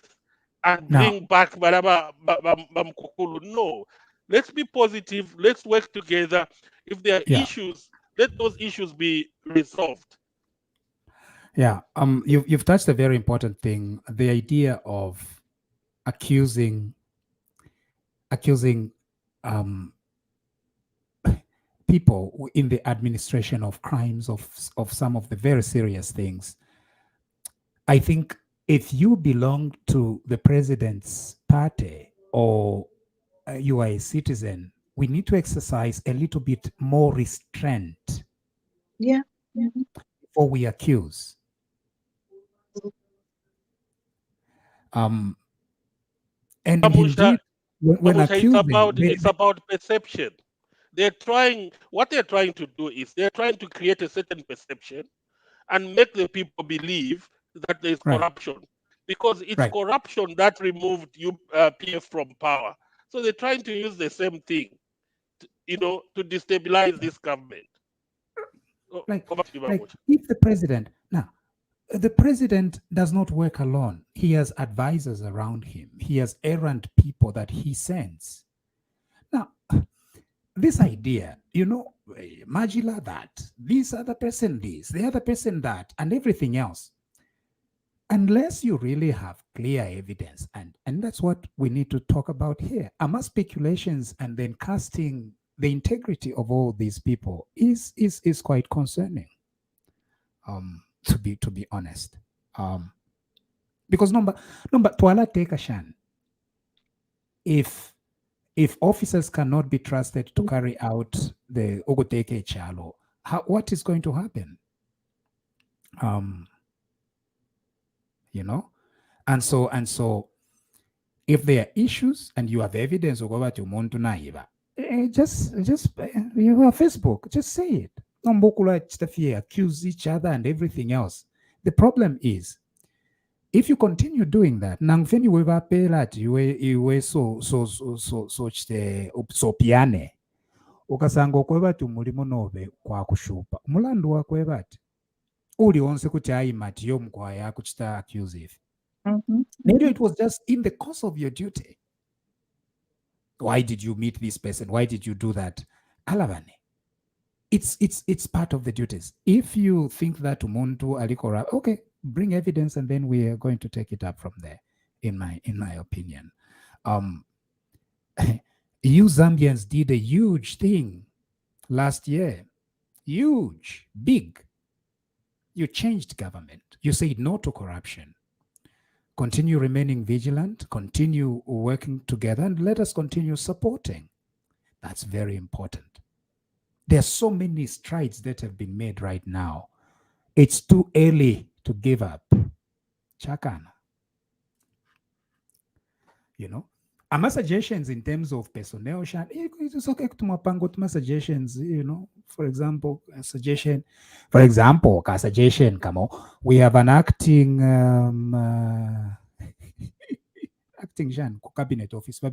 and bring back Bamkukulu. No, let's be positive. Let's work together. If there are issues, let those issues be resolved. Yeah, you've touched a very important thing: the idea of accusing people in the administration of crimes of some of the very serious things. I think if you belong to the president's party or you are a citizen, we need to exercise a little bit more restraint. Yeah. Before we accuse. And indeed, when accusing, it's about perception. What they're trying to do is they're trying to create a certain perception and make the people believe that there's corruption, because it's corruption that removed PF from power. So they're trying to use the same thing, to destabilize this government. Like if the president, the president does not work alone. He has advisors around him. He has errant people that he sends. Now, this idea, Majila that, this other person this, the other person that, and everything else, unless you really have clear evidence, and that's what we need to talk about here. Ama speculations and then casting the integrity of all these people is quite concerning. To be honest, because number twala take a shan. If officers cannot be trusted to carry out the ogoteke chalo, what is going to happen? And so if there are issues and you have evidence of what you want to naiva, just you have Facebook, just say it. Accuse each other and everything else. The problem is, if you continue doing that, nangfeni weva pelat iwe so piane. Okasango kwebatu mulimo nove kwa kushupa. Mulandu wa kwebatu. Uli onse kuti aimati yo mkwa ya kuchita accuse. Maybe it was just in the course of your duty. Why did you meet this person? Why did you do that? Alavane. It's part of the duties. If you think that umuntu alikora, okay, bring evidence and then we are going to take it up from there, in my opinion. You Zambians did a huge thing last year. Huge, big. You changed government. You said no to corruption. Continue remaining vigilant, continue working together, and let us continue supporting. That's very important. There are so many strides that have been made right now. It's too early to give up. Chakana. My suggestions in terms of personnel, it's okay to mapango my suggestions, for example, a suggestion, we have an acting Shan, cabinet office, for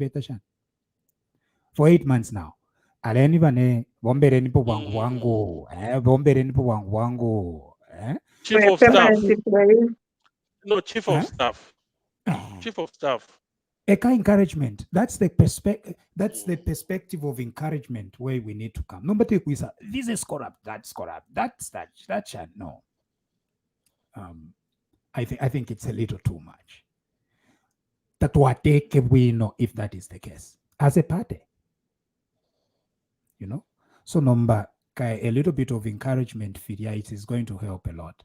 8 months now. Chief of staff. No, chief of staff. Chief of staff. Encouragement. That's the perspective of encouragement where we need to come. Nobody is this is corrupt, that's corrupt, that's that shall no. I think it's a little too much. That what we know if that is the case as a party. So a little bit of encouragement, it is going to help a lot.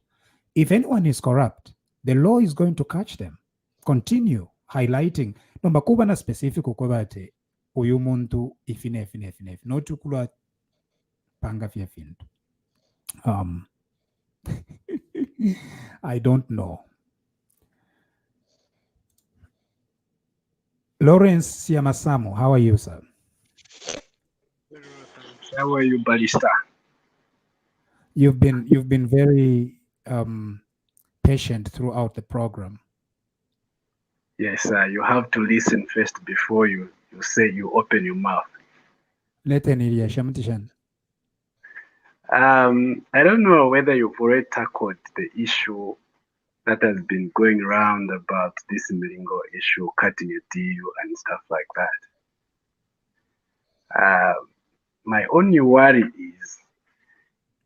If anyone is corrupt, the law is going to catch them. Continue highlighting. Nomba kuba na specific ukobate uyu muntu ifine no chukula panga fia fintu. I don't know. Lawrence Siamasamu, how are you, sir? How are you, Barrister? You've been very patient throughout the program. Yes, you have to listen first before you say you open your mouth. I don't know whether you've already tackled the issue that has been going around about this Milingo issue, cutting a deal and stuff like that. My only worry is,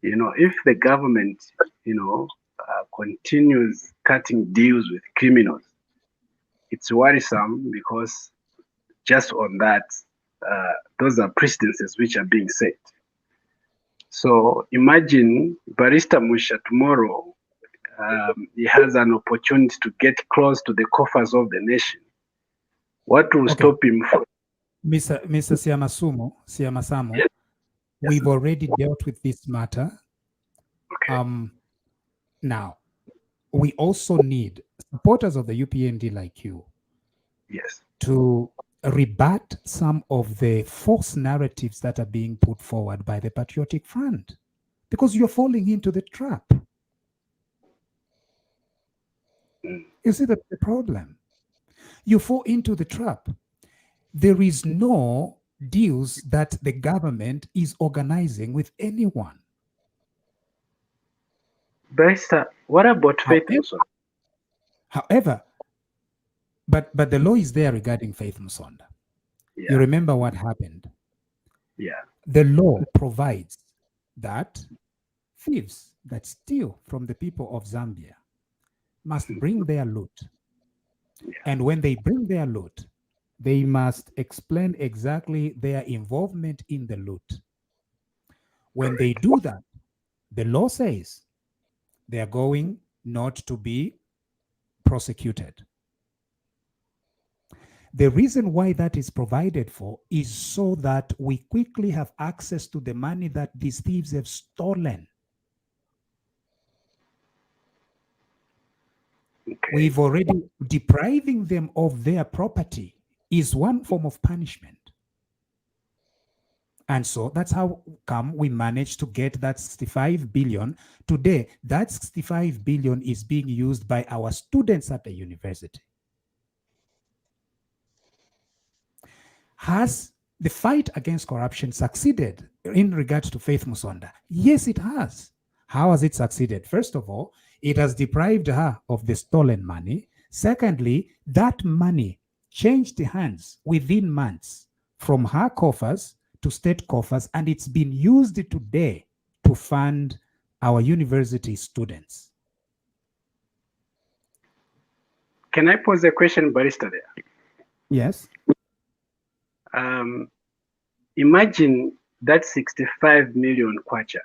if the government, continues cutting deals with criminals, it's worrisome because just on that, those are precedences which are being set. So imagine Barrister Munshya tomorrow, he has an opportunity to get close to the coffers of the nation. What will stop him from? Mr. Siamasamo, Yes. we've already dealt with this matter. Okay. Now, we also need supporters of the UPND like you Yes. to rebut some of the false narratives that are being put forward by the Patriotic Front, because you're falling into the trap. You see the problem? You fall into the trap. There is no deals that the government is organizing with anyone. Barrister, what about Faith Musonda? However, but the law is there regarding Faith Musonda. Yeah. You remember what happened? Yeah. The law provides that thieves that steal from the people of Zambia must bring their loot. Yeah. And when they bring their loot, they must explain exactly their involvement in the loot. When they do that, the law says they are going not to be prosecuted. The reason why that is provided for is so that we quickly have access to the money that these thieves have stolen. Okay. We've already depriving them of their property is one form of punishment. And so that's how come we managed to get that 65 billion. Today, that 65 billion is being used by our students at the university. Has the fight against corruption succeeded in regards to Faith Musonda? Yes, it has. How has it succeeded? First of all, it has deprived her of the stolen money. Secondly, that money changed hands within months from her coffers to state coffers, and it's been used today to fund our university students. Can I pose a question, Barrister, there? Yes. Imagine that 65 million kwacha,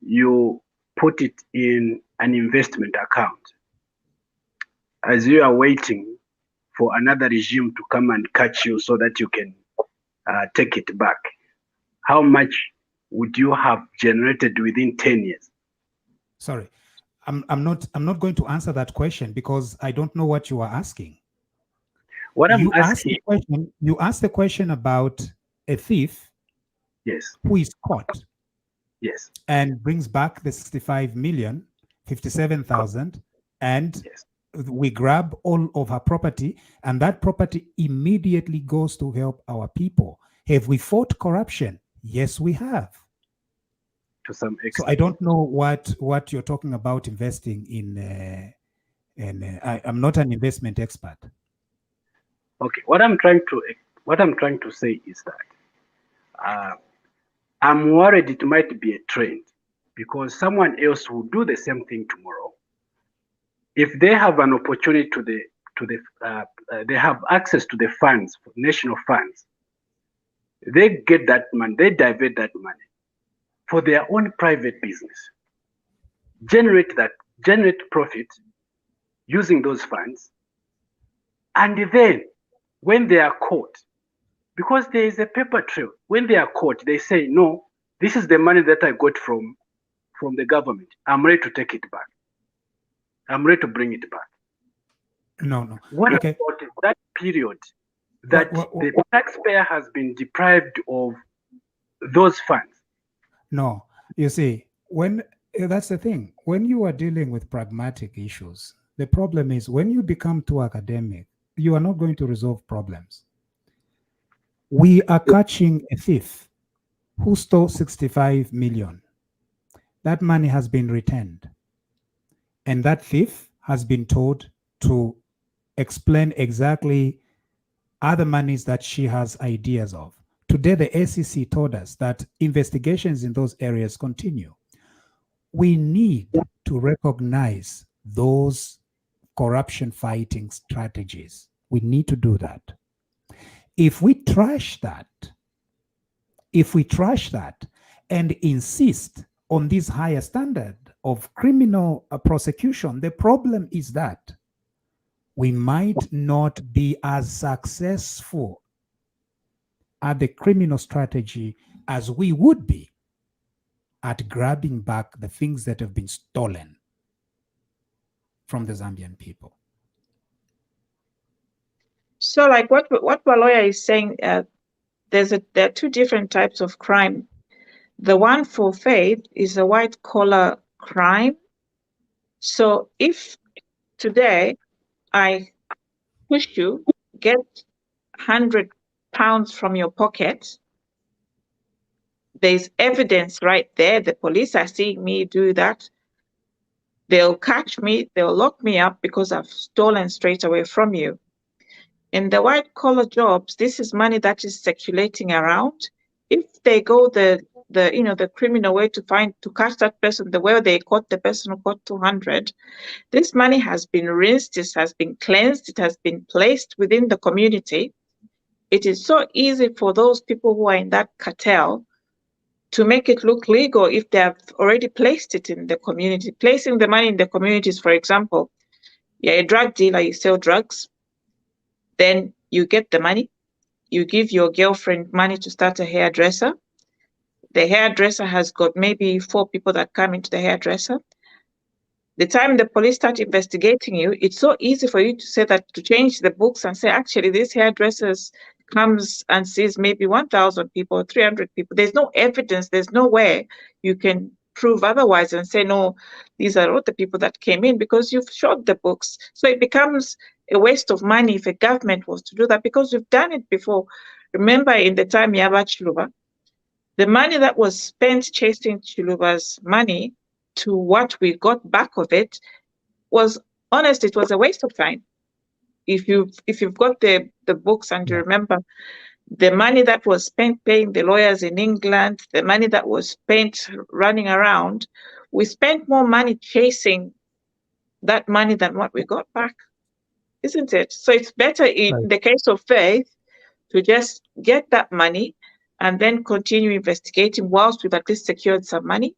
you put it in an investment account as you are waiting for another regime to come and catch you so that you can take it back. How much would you have generated within 10 years? Sorry, I'm not going to answer that question because I don't know what you are asking. What I'm You asking, asked the question about a thief, yes, who is caught, yes, and brings back the 65 million, 57,000, and yes. we grab all of her property, and that property immediately goes to help our people. Have we fought corruption? Yes, we have. To some extent. So I don't know what you're talking about investing in. I'm not an investment expert. Okay, what I'm trying to say is that I'm worried it might be a trend because someone else will do the same thing tomorrow. If they have an opportunity they have access to the funds, national funds, they get that money, they divert that money for their own private business, generate profit using those funds, and then when they are caught, because there is a paper trail, when they are caught, they say, no, this is the money that I got from the government. I'm ready to take it back. I'm ready to bring it back. No. What Okay. about that period that the taxpayer has been deprived of those funds? No, you see, that's the thing. When you are dealing with pragmatic issues, the problem is when you become too academic, you are not going to resolve problems. We are catching a thief who stole 65 million. That money has been returned. And that thief has been told to explain exactly other monies that she has ideas of. Today, the ACC told us that investigations in those areas continue. We need to recognize those corruption fighting strategies. We need to do that. If we trash that and insist on this higher standard of criminal prosecution, the problem is that we might not be as successful at the criminal strategy as we would be at grabbing back the things that have been stolen from the Zambian people. So like what Waloya is saying, there are two different types of crime. The one for faith is a white collar crime. So if today I push you, get 100 pounds from your pocket, there's evidence right there. The police are seeing me do that. They'll catch me, they'll lock me up because I've stolen straight away from you. In the white collar jobs, this is money that is circulating around. If they go the criminal way to catch that person, the way they caught the person who got 200, this money has been rinsed, it has been cleansed, it has been placed within the community. It is so easy for those people who are in that cartel to make it look legal if they have already placed it in the community. Placing the money in the communities, for example, you're a drug dealer, you sell drugs, then you get the money, you give your girlfriend money to start a hairdresser. The hairdresser has got maybe 4 people that come into the hairdresser. The time the police start investigating you, it's so easy for you to say that, to change the books and say, actually, this hairdresser comes and sees maybe 1,000 people or 300 people. There's no evidence. There's no way you can prove otherwise and say, no, these are all the people that came in, because you've showed the books. So it becomes a waste of money if a government was to do that, because we've done it before. Remember in the time Yaba Chiluba, the money that was spent chasing Chiluba's money to what we got back of it was, honest, it was a waste of time. If you've got the books and you remember the money that was spent paying the lawyers in England, the money that was spent running around, we spent more money chasing that money than what we got back, isn't it? So it's better in the case of faith to just get that money and then continue investigating whilst we've at least secured some money.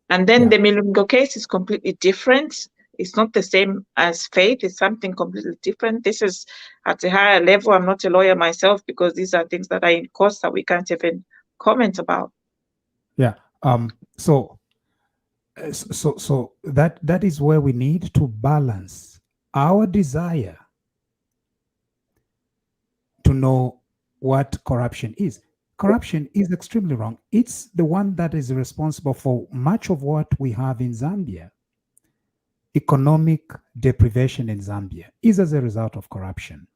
And then the Milungo case is completely different. It's not the same as faith. It's something completely different. This is at a higher level. I'm not a lawyer myself, because these are things that are in course that we can't even comment about. Yeah. So that is where we need to balance our desire to know what corruption is. Corruption is extremely wrong. It's the one that is responsible for much of what we have in Zambia. Economic deprivation in Zambia is as a result of corruption.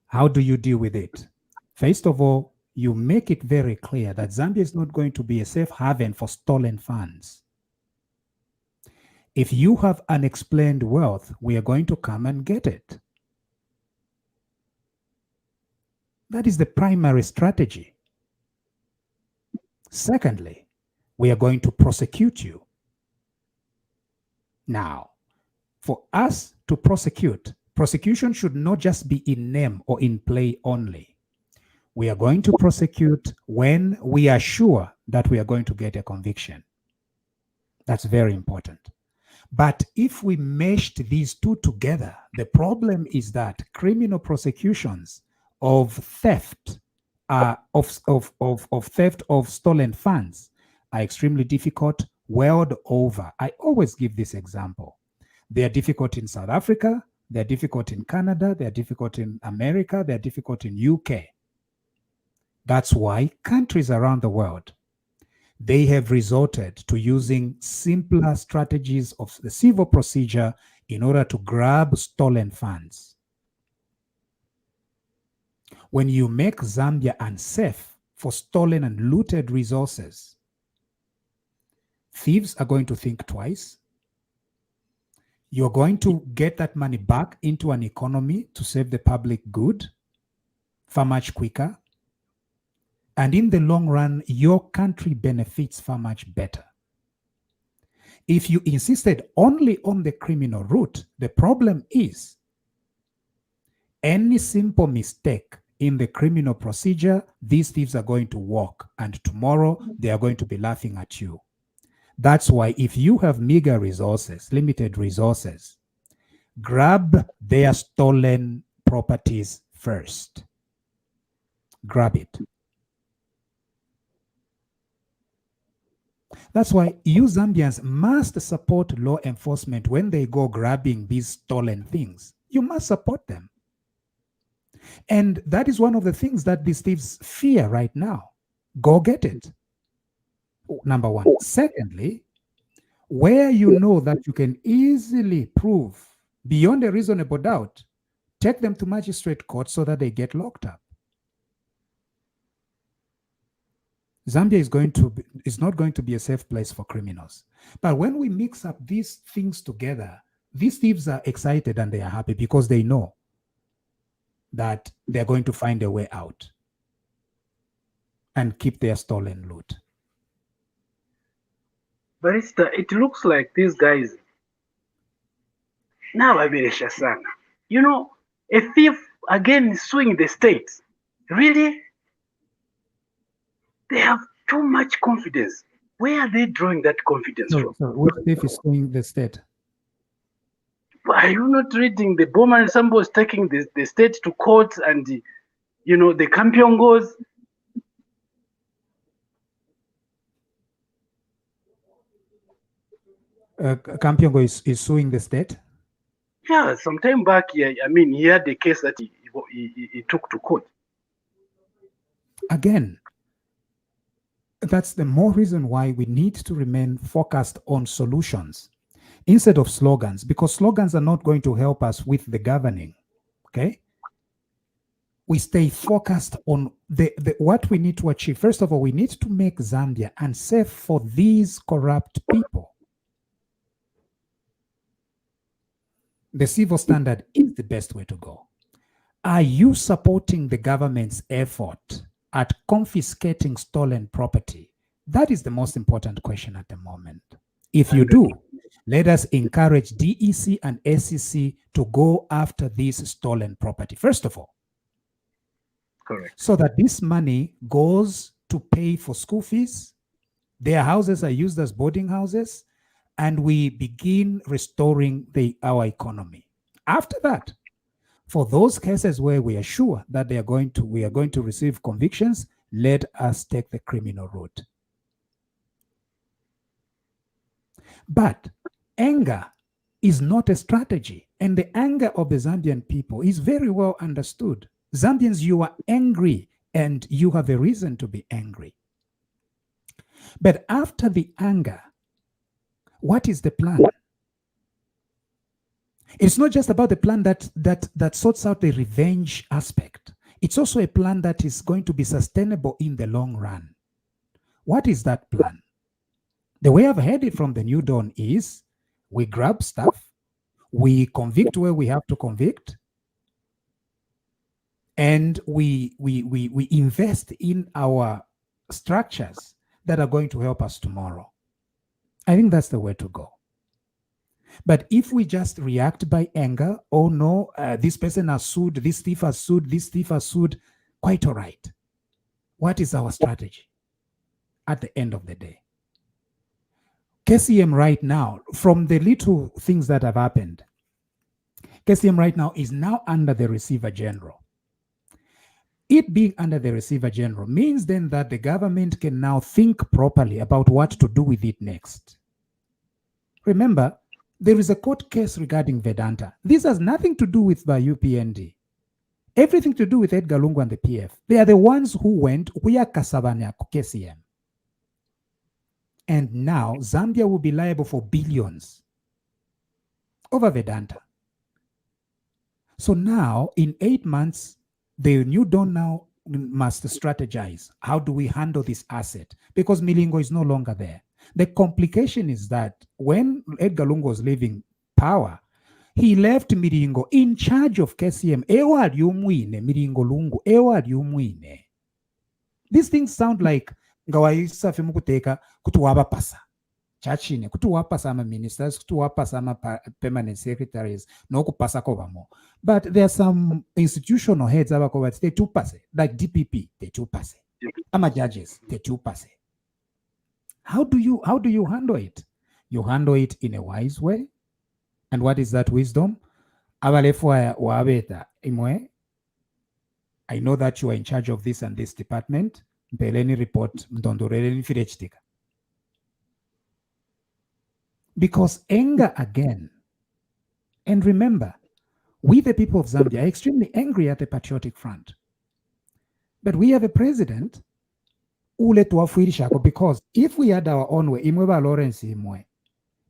How do you deal with it? First of all, you make it very clear that Zambia is not going to be a safe haven for stolen funds. If you have unexplained wealth, we are going to come and get it. That is the primary strategy. Secondly, we are going to prosecute you. Now, for us to prosecute, prosecution should not just be in name or in play only. We are going to prosecute when we are sure that we are going to get a conviction. That's very important. But if we meshed these two together, the problem is that criminal prosecutions of theft, of theft of stolen funds are extremely difficult world over. I always give this example. They are difficult in South Africa, they're difficult in Canada, they're difficult in America, they're difficult in UK. That's why countries around the world, they have resorted to using simpler strategies of the civil procedure in order to grab stolen funds. When you make Zambia unsafe for stolen and looted resources, thieves are going to think twice. You're going to get that money back into an economy to save the public good far much quicker. And in the long run, your country benefits far much better. If you insisted only on the criminal route, the problem is any simple mistake in the criminal procedure, these thieves are going to walk, and tomorrow they are going to be laughing at you. That's why if you have meager resources, limited resources, grab their stolen properties first. Grab it. That's why you Zambians must support law enforcement when they go grabbing these stolen things. You must support them. And that is one of the things that these thieves fear right now. Go get it. Number one. Secondly, where you know that you can easily prove beyond a reasonable doubt, take them to magistrate court so that they get locked up. Zambia is not going to be a safe place for criminals. But when we mix up these things together, these thieves are excited and they are happy because they know that they're going to find a way out and keep their stolen loot. Barrister, it looks like these guys now abiresha sana. You know, a thief again is suing the state. Really? They have too much confidence. Where are they drawing that confidence from? So which thief is suing the state? Are you not reading the Bowman Sambo is taking the state to court and the Campion goes? Campiongo is suing the state? Yeah, some time back, yeah, I mean, he had the case that he took to court. Again, that's the more reason why we need to remain focused on solutions instead of slogans, because slogans are not going to help us with the governing, okay? We stay focused on what we need to achieve. First of all, we need to make Zambia unsafe for these corrupt people. The civil standard is the best way to go. Are you supporting the government's effort at confiscating stolen property? That is the most important question at the moment. If you do, let us encourage DEC and SEC to go after this stolen property, first of all. Correct. So that this money goes to pay for school fees, their houses are used as boarding houses, and we begin restoring our economy. After that, for those cases where we are sure that we are going to receive convictions, let us take the criminal route. But anger is not a strategy, and the anger of the Zambian people is very well understood. Zambians, you are angry, and you have a reason to be angry. But after the anger, what is the plan? It's not just about the plan that sorts out the revenge aspect. It's also a plan that is going to be sustainable in the long run. What is that plan? The way I've heard it from the New Dawn is we grab stuff, we convict where we have to convict, and we invest in our structures that are going to help us tomorrow. I think that's the way to go. But if we just react by anger, oh no, this person has sued, this thief has sued, this thief has sued, quite all right. What is our strategy at the end of the day? KCM right now, from the little things that have happened, KCM right now is now under the Receiver General. It being under the Receiver General means then that the government can now think properly about what to do with it next. Remember, there is a court case regarding Vedanta. This has nothing to do with the UPND. Everything to do with Edgar Lungu and the PF. They are the ones who went, we are Kasabanya KCM. And now Zambia will be liable for billions over Vedanta. So now, in 8 months, the New Dawn now must strategize. How do we handle this asset? Because Milingo is no longer there. The complication is that when Edgar Lungu was leaving power, he left Milingo in charge of KCM. Ewad yumwine, Milingo Lungu, ewad yumwine. These things sound like ngawayisa femukuteka kutuwaba pasa. Chachine, kutuwapa sama ministers, kutuwapa sama permanent secretaries, no kupasa kovamo. But there are some institutional heads abakovat, they 2%, like DPP, they 2%. Ama judges, they 2%. How do you handle it? You handle it in a wise way. And what is that wisdom? I know that you are in charge of this and this department. Mpeleni report, mdondoreleni firechtika. Because anger again, and remember, we the people of Zambia are extremely angry at the Patriotic Front. But we have a president who let to because if we had our own way,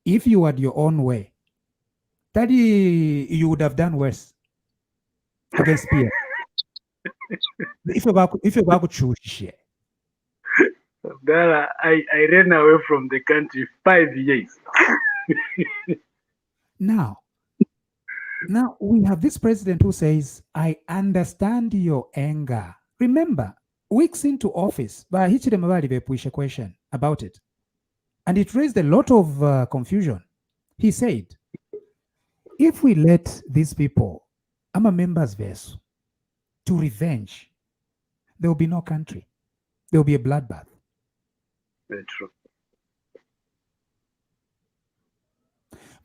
if you had your own way, Daddy, you would have done worse against Pierre. If you could choose share. I ran away from the country 5 years. Now we have this president who says, I understand your anger. Remember, weeks into office, but he pushed a question about it. And it raised a lot of confusion. He said, if we let these people, I'm a members verse, to revenge, there will be no country. There will be a bloodbath. Very true.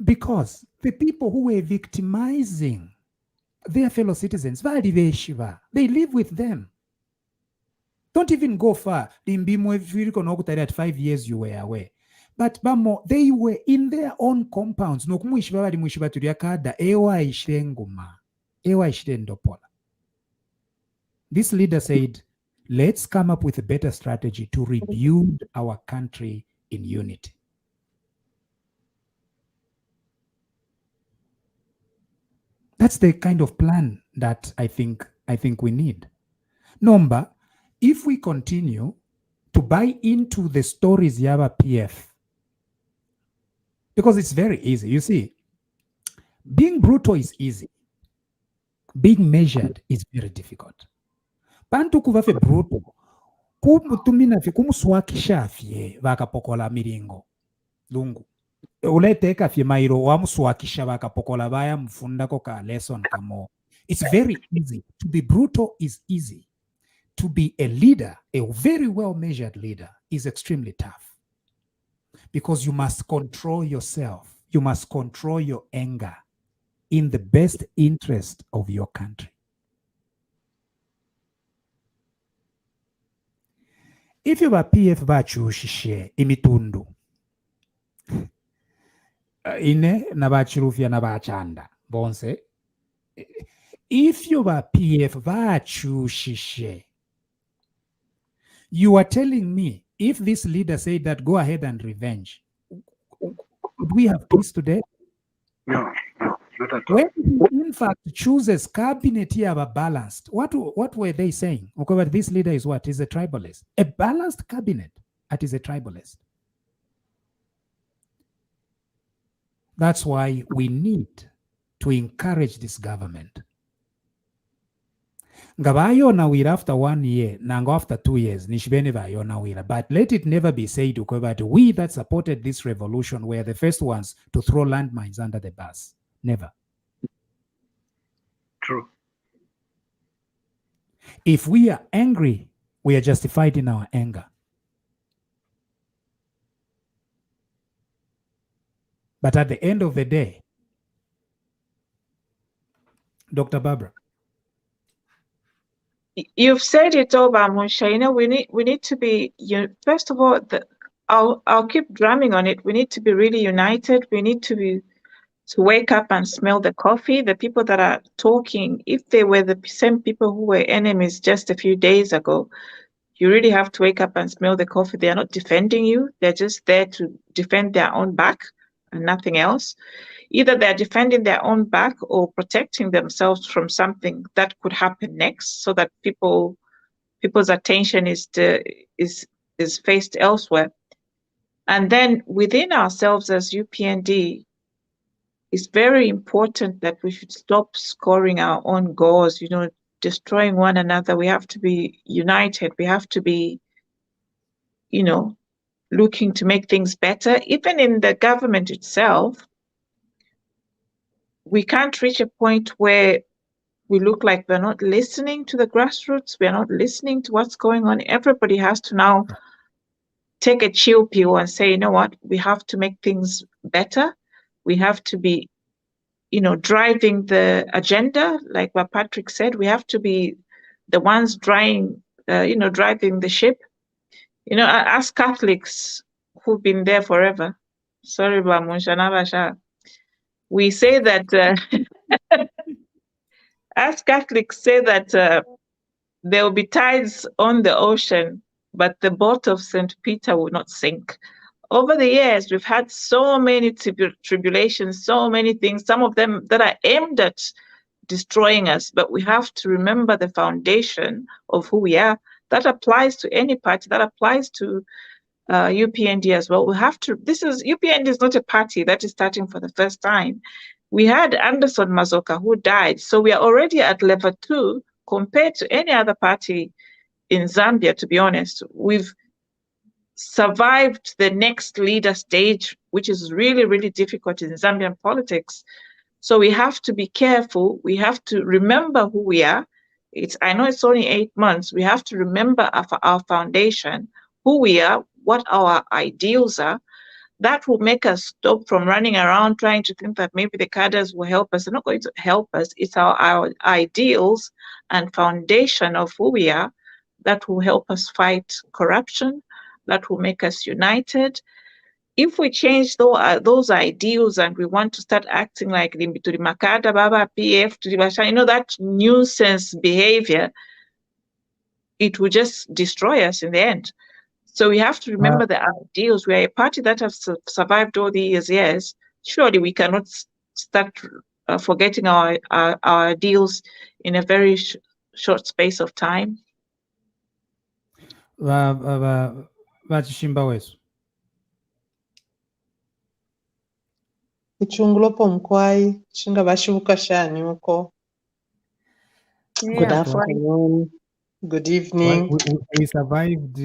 Because the people who were victimizing their fellow citizens, they live with them. Don't even go far. At 5 years you were away. But they were in their own compounds. This leader said, let's come up with a better strategy to rebuild our country in unity. That's the kind of plan that I think we need. Number, if we continue to buy into the stories Yaba PF, because it's very easy. You see, being brutal is easy. Being measured is very difficult. Bantu kuvafe brutal. Kumutumina fi kumuswakisha fye vakapokola miringo. Lungu. Uleteka fye mairo wamuswakisha vakapokola vaya mfundako ka lesson kamo. It's very easy. To be brutal is easy. To be a leader, a very well-measured leader, is extremely tough. Because you must control yourself. You must control your anger in the best interest of your country. If you are PF bachushishe imitundu, ine nabachirufia nabachanda, bonse. If you are PF bachushishe, you are telling me, if this leader said that, go ahead and revenge, would we have peace today? No, not at all. When he in fact chooses cabinet here balanced, what were they saying? Okay, this leader is what? Is a tribalist. A balanced cabinet that is a tribalist. That's why we need to encourage this government. Ngabayona will after 1 year, nango after 2 years, nishbene bayona will. But let it never be said that we that supported this revolution were the first ones to throw landmines under the bus. Never. True. If we are angry, we are justified in our anger. But at the end of the day, Dr. Barbara, you've said it all, Munshya. You know, we need to be. First of all, I'll keep drumming on it. We need to be really united. We need to wake up and smell the coffee. The people that are talking, if they were the same people who were enemies just a few days ago, you really have to wake up and smell the coffee. They are not defending you. They're just there to defend their own back and nothing else. Either they're defending their own back or protecting themselves from something that could happen next, so that people people's attention is faced elsewhere. And then within ourselves as UPND, it's very important that we should stop scoring our own goals, you know, destroying one another. We have to be united. We have to be, you know, looking to make things better. Even in the government itself, we can't reach a point where we look like we're not listening to the grassroots. We're not listening to what's going on. Everybody has to now take a chill pill and say, you know what, we have to make things better. We have to be, you know, driving the agenda, like what Patrick said. We have to be the ones driving the ship. You know, as Catholics who've been there forever, sorry, Munshya, we say that as Catholics say that there will be tides on the ocean, but the boat of St. Peter will not sink. Over the years, we've had so many tribulations, so many things, some of them that are aimed at destroying us, but we have to remember the foundation of who we are. That applies to any party, that applies to UPND as well. We have to, UPND is not a party that is starting for the first time. We had Anderson Mazoka who died, so we are already at level 2 compared to any other party in Zambia, to be honest. We've survived the next leader stage, which is really, really difficult in Zambian politics. So we have to be careful. We have to remember who we are. I know it's only 8 months. We have to remember our foundation, who we are, what our ideals are. That will make us stop from running around trying to think that maybe the cadres will help us. They're not going to help us. It's our ideals and foundation of who we are that will help us fight corruption, that will make us united. If we change those ideals and we want to start acting like Makada, Baba, PF, you know, that nuisance behavior, it will just destroy us in the end. So we have to remember the ideals. We are a party that has survived all these years. Surely we cannot start forgetting our ideals in a very short space of time. Ichungulopo mkwai chinga vashivuka shanyuko. Good afternoon. Good evening. We survived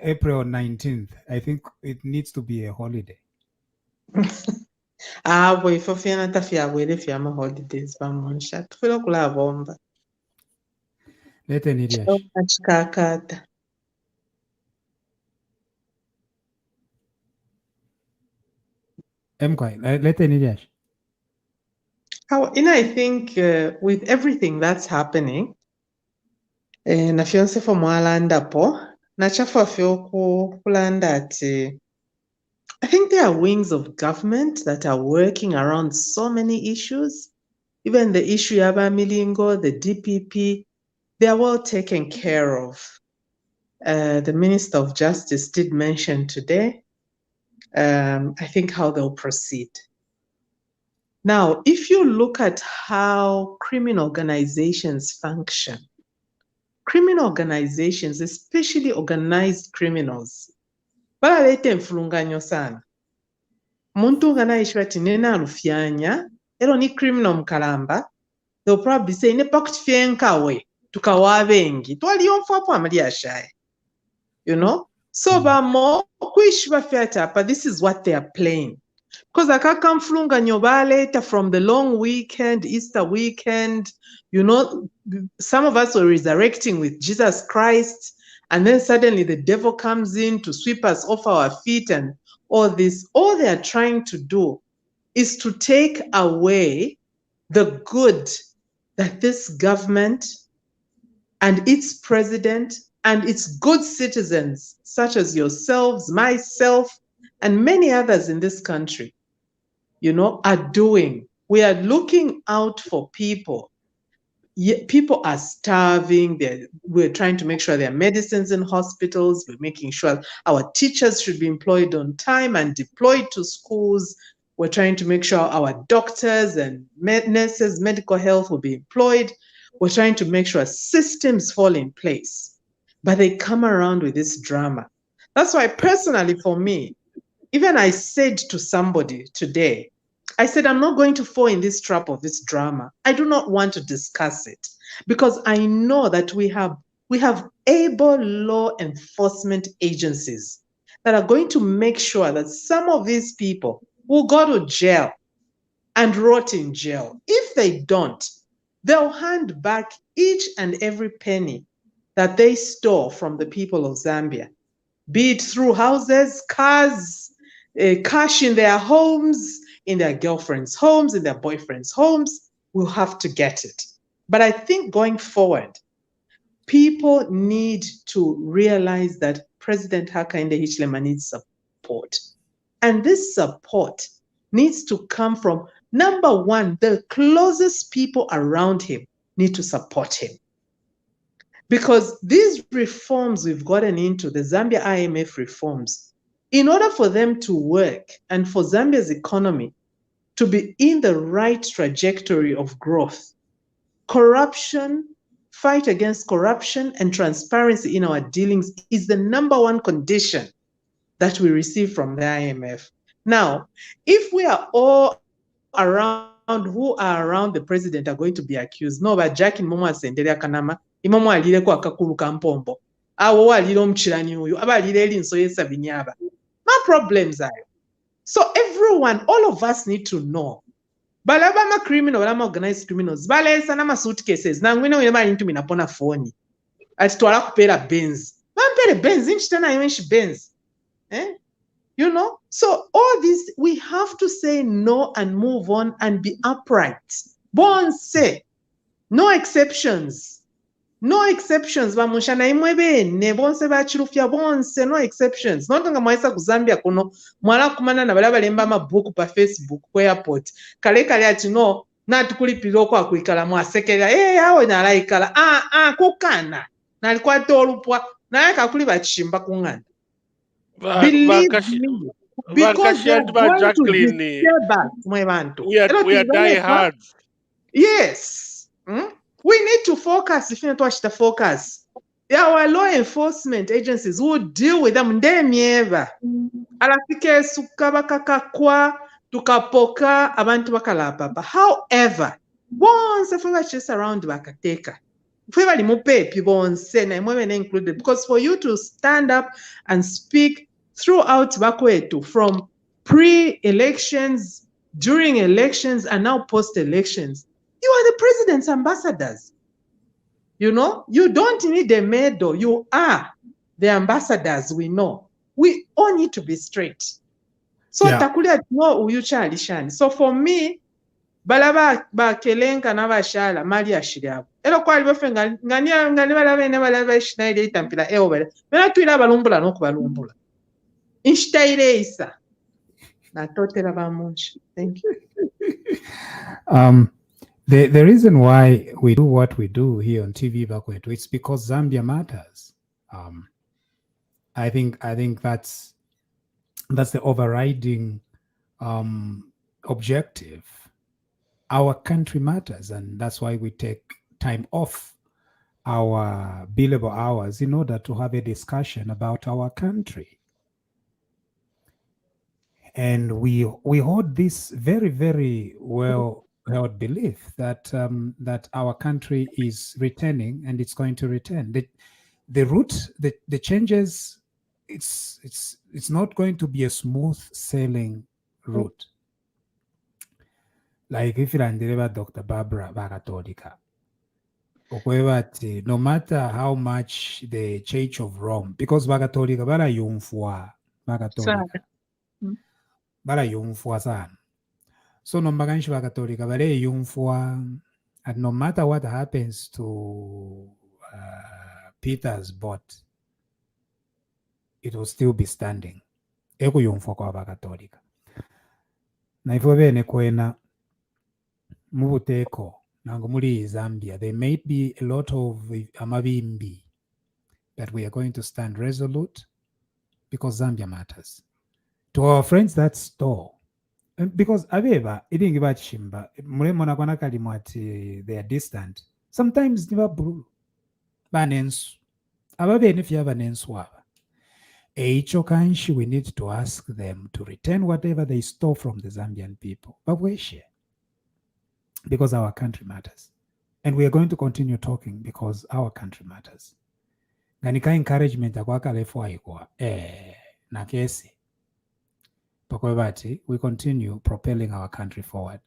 April 19th. I think it needs to be a holiday. Boy, for fiana tafia wele fiama holidays ba Munshya. Tufilo kula bomba. Lete Nidiash. Achikakata. Lete Nidiash. I think with everything that's happening, na fionse for mwalanda po, na chafa fio kulanda ati. I think there are wings of government that are working around so many issues. Even the issue Yaba Milingo, the DPP, they are well taken care of. The Minister of Justice did mention today, I think, how they'll proceed. Now, if you look at how criminal organizations function, criminal organizations, especially organized criminals, balete mfulunganyo sana. Muntu nganaishi bati nena alufyanya, ero ni criminal mkalamba, they'll probably say, ne pocket fienkawe, tukawabengi, tuwali yonfwapo amali ashaye. You know? So bamo, kuishi bafyata, but this is what they are playing. Because akaka mfulunganyo baleta from the long weekend, Easter weekend, you know, some of us were resurrecting with Jesus Christ, and then suddenly the devil comes in to sweep us off our feet and all this. All they are trying to do is to take away the good that this government and its president and its good citizens, such as yourselves, myself, and many others in this country, you know, are doing. We are looking out for people. People are starving. We're trying to make sure there are medicines in hospitals. We're making sure our teachers should be employed on time and deployed to schools. We're trying to make sure our doctors and nurses, medical health will be employed. We're trying to make sure systems fall in place. But they come around with this drama. That's why personally for me, even I said to somebody today, I said, I'm not going to fall in this trap of this drama. I do not want to discuss it because I know that we have able law enforcement agencies that are going to make sure that some of these people will go to jail and rot in jail. If they don't, they'll hand back each and every penny that they stole from the people of Zambia, be it through houses, cars, cash in their homes, in their girlfriends' homes, in their boyfriends' homes. We'll have to get it. But I think going forward, people need to realize that President Hakainde Hichilema needs support. And this support needs to come from, number one, the closest people around him need to support him. Because these reforms we've gotten into, the Zambia IMF reforms, in order for them to work and for Zambia's economy to be in the right trajectory of growth, corruption, fight against corruption and transparency in our dealings is the number one condition that we receive from the IMF. Now, if we are all around, who are around the president are going to be accused, no, but Jack in Momo Senderia Kanama, Imomo alile kwa kakulu kampombo, awo walile omchirani uyu, aba alile linso yesa binyaba. No problems are. So everyone, all of us need to know. Balabama criminal, balama organized criminals, balesa nama suitcases, na ngwino wina bali ntumi napona phone. Ati twala kupera Benz. Bampere Benz, inchitana imenshi Benz. You know, so all this, we have to say no and move on and be upright. Bon say, no exceptions. No exceptions. Bamusha na imwebe ne bonse bachirufya bonse, no exceptions. Not nga mwaisa ku Zambia kuno mwala kumana na balaba lemba mabuku pa Facebook ku airport. Kale ati no na tukulipiro kwa kuikala mwasekera awo na laikala kukana na alikuwa tolupwa na yakakuli bachimba kungana. Believe me, because they're going to disturb us, we are die hard. Yes. We need to focus. If you don't watch the focus, our law enforcement agencies will deal with them. Alafike sukabakakakwa tukapoka abantu bakalapapa. However, once if we chase around bakateka, if we limupe people na imwe included, because for you to stand up and speak throughout Bakwetu, from pre-elections, during elections, and now post-elections, you are the president's ambassadors. You know, you don't need a medal. You are the ambassadors, we know. We all need to be straight. So, takulia no uyucha alishani. So, for me, balaba ba kelenka na bashala mali ashiriabo. Elo kwa libofenga ngania balaba ne balaba shinaide itampila eobere. Mena tuila balumbula no kubalumbula. Inshtaire isa. Na totela bamunchi. Thank you. The reason why we do what we do here on TVBAKWETU, it's because Zambia matters. I think that's the overriding objective. Our country matters, and that's why we take time off our billable hours in order to have a discussion about our country. And we hold this very, very well held belief that that our country is returning and it's going to return. The route, the changes, it's not going to be a smooth sailing route. Like if you're under Dr. Barbara Bagatolika, no matter how much the Church of Rome, because Bagatolika bara yumfwa Bagatolika bara yumfwa sana. So no maganshi Bagatolika bara yumfwa, and no matter what happens to Peter's boat, it will still be standing. Eko yumfwa kwa Bagatolika. Na ifo bene kwena mubuteko nango muri Zambia, there may be a lot of amabimbi, but we are going to stand resolute because Zambia matters. To our friends that store, because abeba idingi bachimba mule mona kwana kalimwati they are distant, sometimes nibabhulu banensu ababeni fya banensu aba eicho kanshi we need to ask them to return whatever they stole from the Zambian people babweshe, because our country matters, and we are going to continue talking because our country matters. Nganika encouragement akwakalefu aikwa na kesi pakwebati we continue propelling our country forward.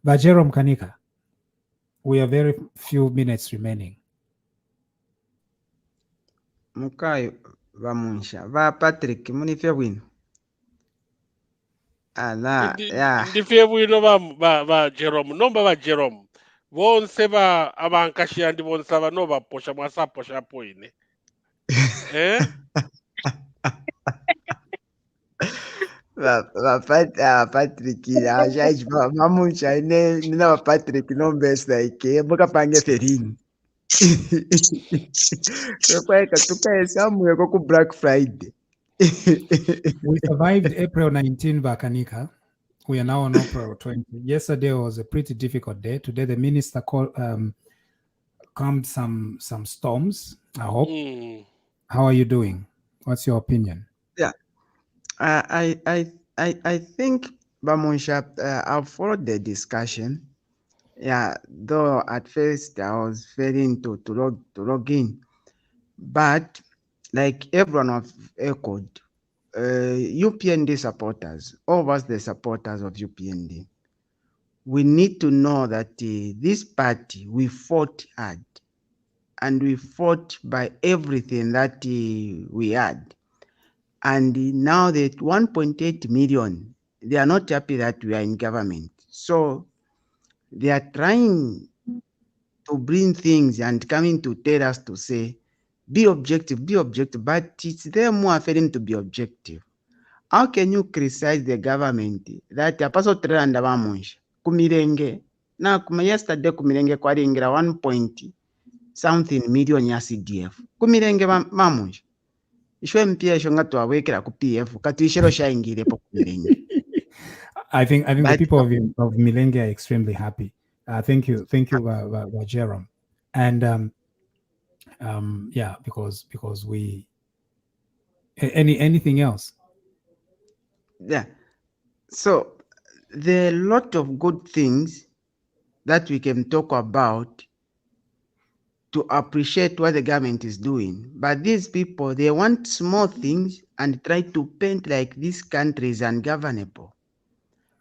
But Jerome Kanika, we have very few minutes remaining. Mukayo va Munshya va Patrick munifya bwino ala ya ndifye bwino ba Jerome nomba ba Jerome bonse ba abankashiyandi bonse abano baposha mwasaposha poine va Patrick ajaji va Munshya nina va Patrick nombesa ike mukapange ferini kweka tukaesamuye ko ku Black Friday. We survived April 19, Bakanika. We are now on April 20. Yesterday was a pretty difficult day. Today the minister calmed some storms, I hope. How are you doing? What's your opinion? Yeah, I think Bamunsha, I've followed the discussion. Yeah, though at first I was failing to log in, but like everyone have echoed, UPND supporters, all of us the supporters of UPND, we need to know that this party, we fought hard, and we fought by everything that we had. And now that 1.8 million, they are not happy that we are in government. So they are trying to bring things and coming to tell us to say, be objective, but it's them who are failing to be objective. How can you criticize the government that a person trend Munshya kumirenge na kuma yesterday kumirenge kwaringira 1 point something million ya CDF kumirenge Munshya ishwe mpia isho nga twawekera ku PF katwishero shaingire po kumirenge. I think the people of Milenge are extremely happy. Thank you, Jerome. And yeah, because we anything else? Yeah. So there are a lot of good things that we can talk about to appreciate what the government is doing. But these people, they want small things and try to paint like this country is ungovernable.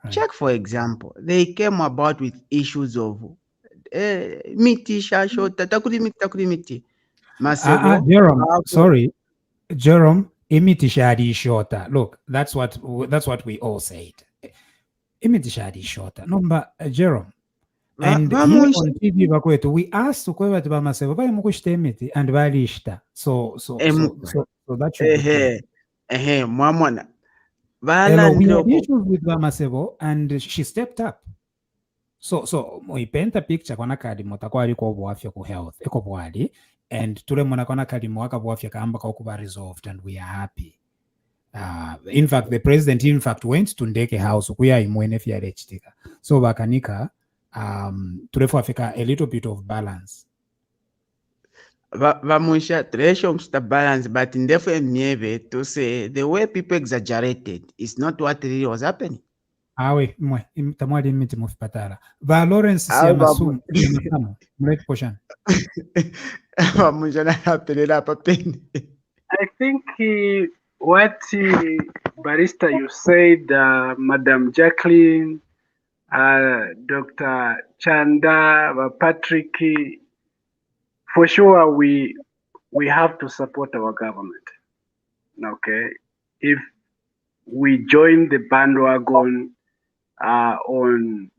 Right. Check, for example, they came about with issues of miti shashota takuri miti. Jerome, sorry, Jerome, imiti shadi shota. Look, that's what we all said. Imiti shadi shota. No, but Jerome, and here on TVBAKWETU, we asked to kweba tiba masebo ba mukushite imiti and balishta. So that should be mwamwana. Hello, we had issues with Bamasebo and she stepped up. So we paint a picture kona kadi motakwali ko bwafya ku health eko bwali and tule mona kona kadi mwaka bwafya kamba ka kuba resolved and we are happy. In fact, the president went to Ndeke House kuya imwene fya rechitika. So Bakanika tulefu afika a little bit of balance. Vamusha thresholds the balance, but in the mieve to say the way people exaggerated is not what really was happening. Awe mwe tamwali miti mufipatara. Va Lawrence Siamasu mlete poshan. Vamusha na hapelera papeni. I think what Barrister you said, Madam Jacqueline, Dr. Chanda, Patrick. For sure, we have to support our government. Okay, if we join the bandwagon on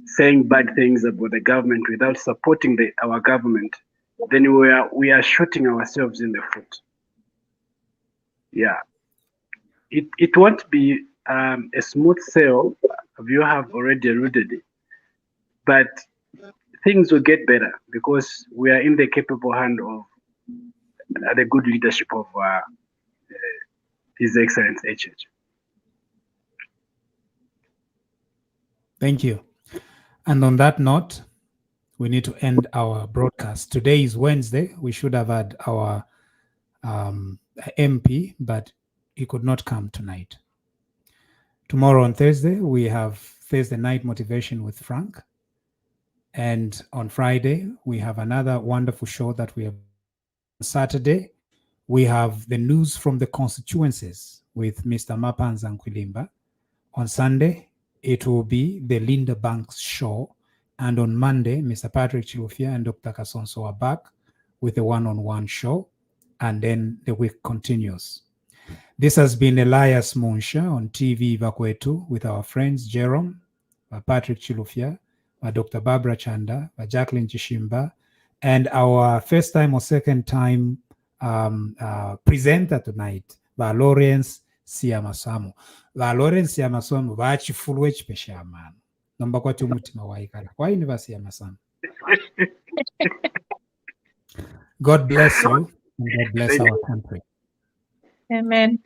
saying bad things about the government without supporting our government, then we are shooting ourselves in the foot. Yeah, it won't be a smooth sail. You have already alluded it, but things will get better because we are in the capable hand of the good leadership of His Excellency HH. Thank you. And on that note, we need to end our broadcast. Today is Wednesday. We should have had our MP, but he could not come tonight. Tomorrow on Thursday, we have Thursday night motivation with Frank. And on Friday, we have another wonderful show that we have. On Saturday, we have the news from the constituencies with Mr. Mapanza Nkwilimba. On Sunday, it will be the Linda Banks show. And on Monday, Mr. Patrick Chilufya and Dr. Kasonso are back with a one-on-one show. And then the week continues. This has been Elias Munshya on TVBAKWETU with our friends Jerome, Patrick Chilufya, Dr. Barbara Chanda, Jacqueline Chishimba, and our first time or second time presenter tonight, Lawrence Siamasamu. Lawrence Siamasamu, vachifulwe chipeshamana. Namba kwa tumutima waikala. Kwa ini Siamasamu? God bless you, and God bless our country. Amen.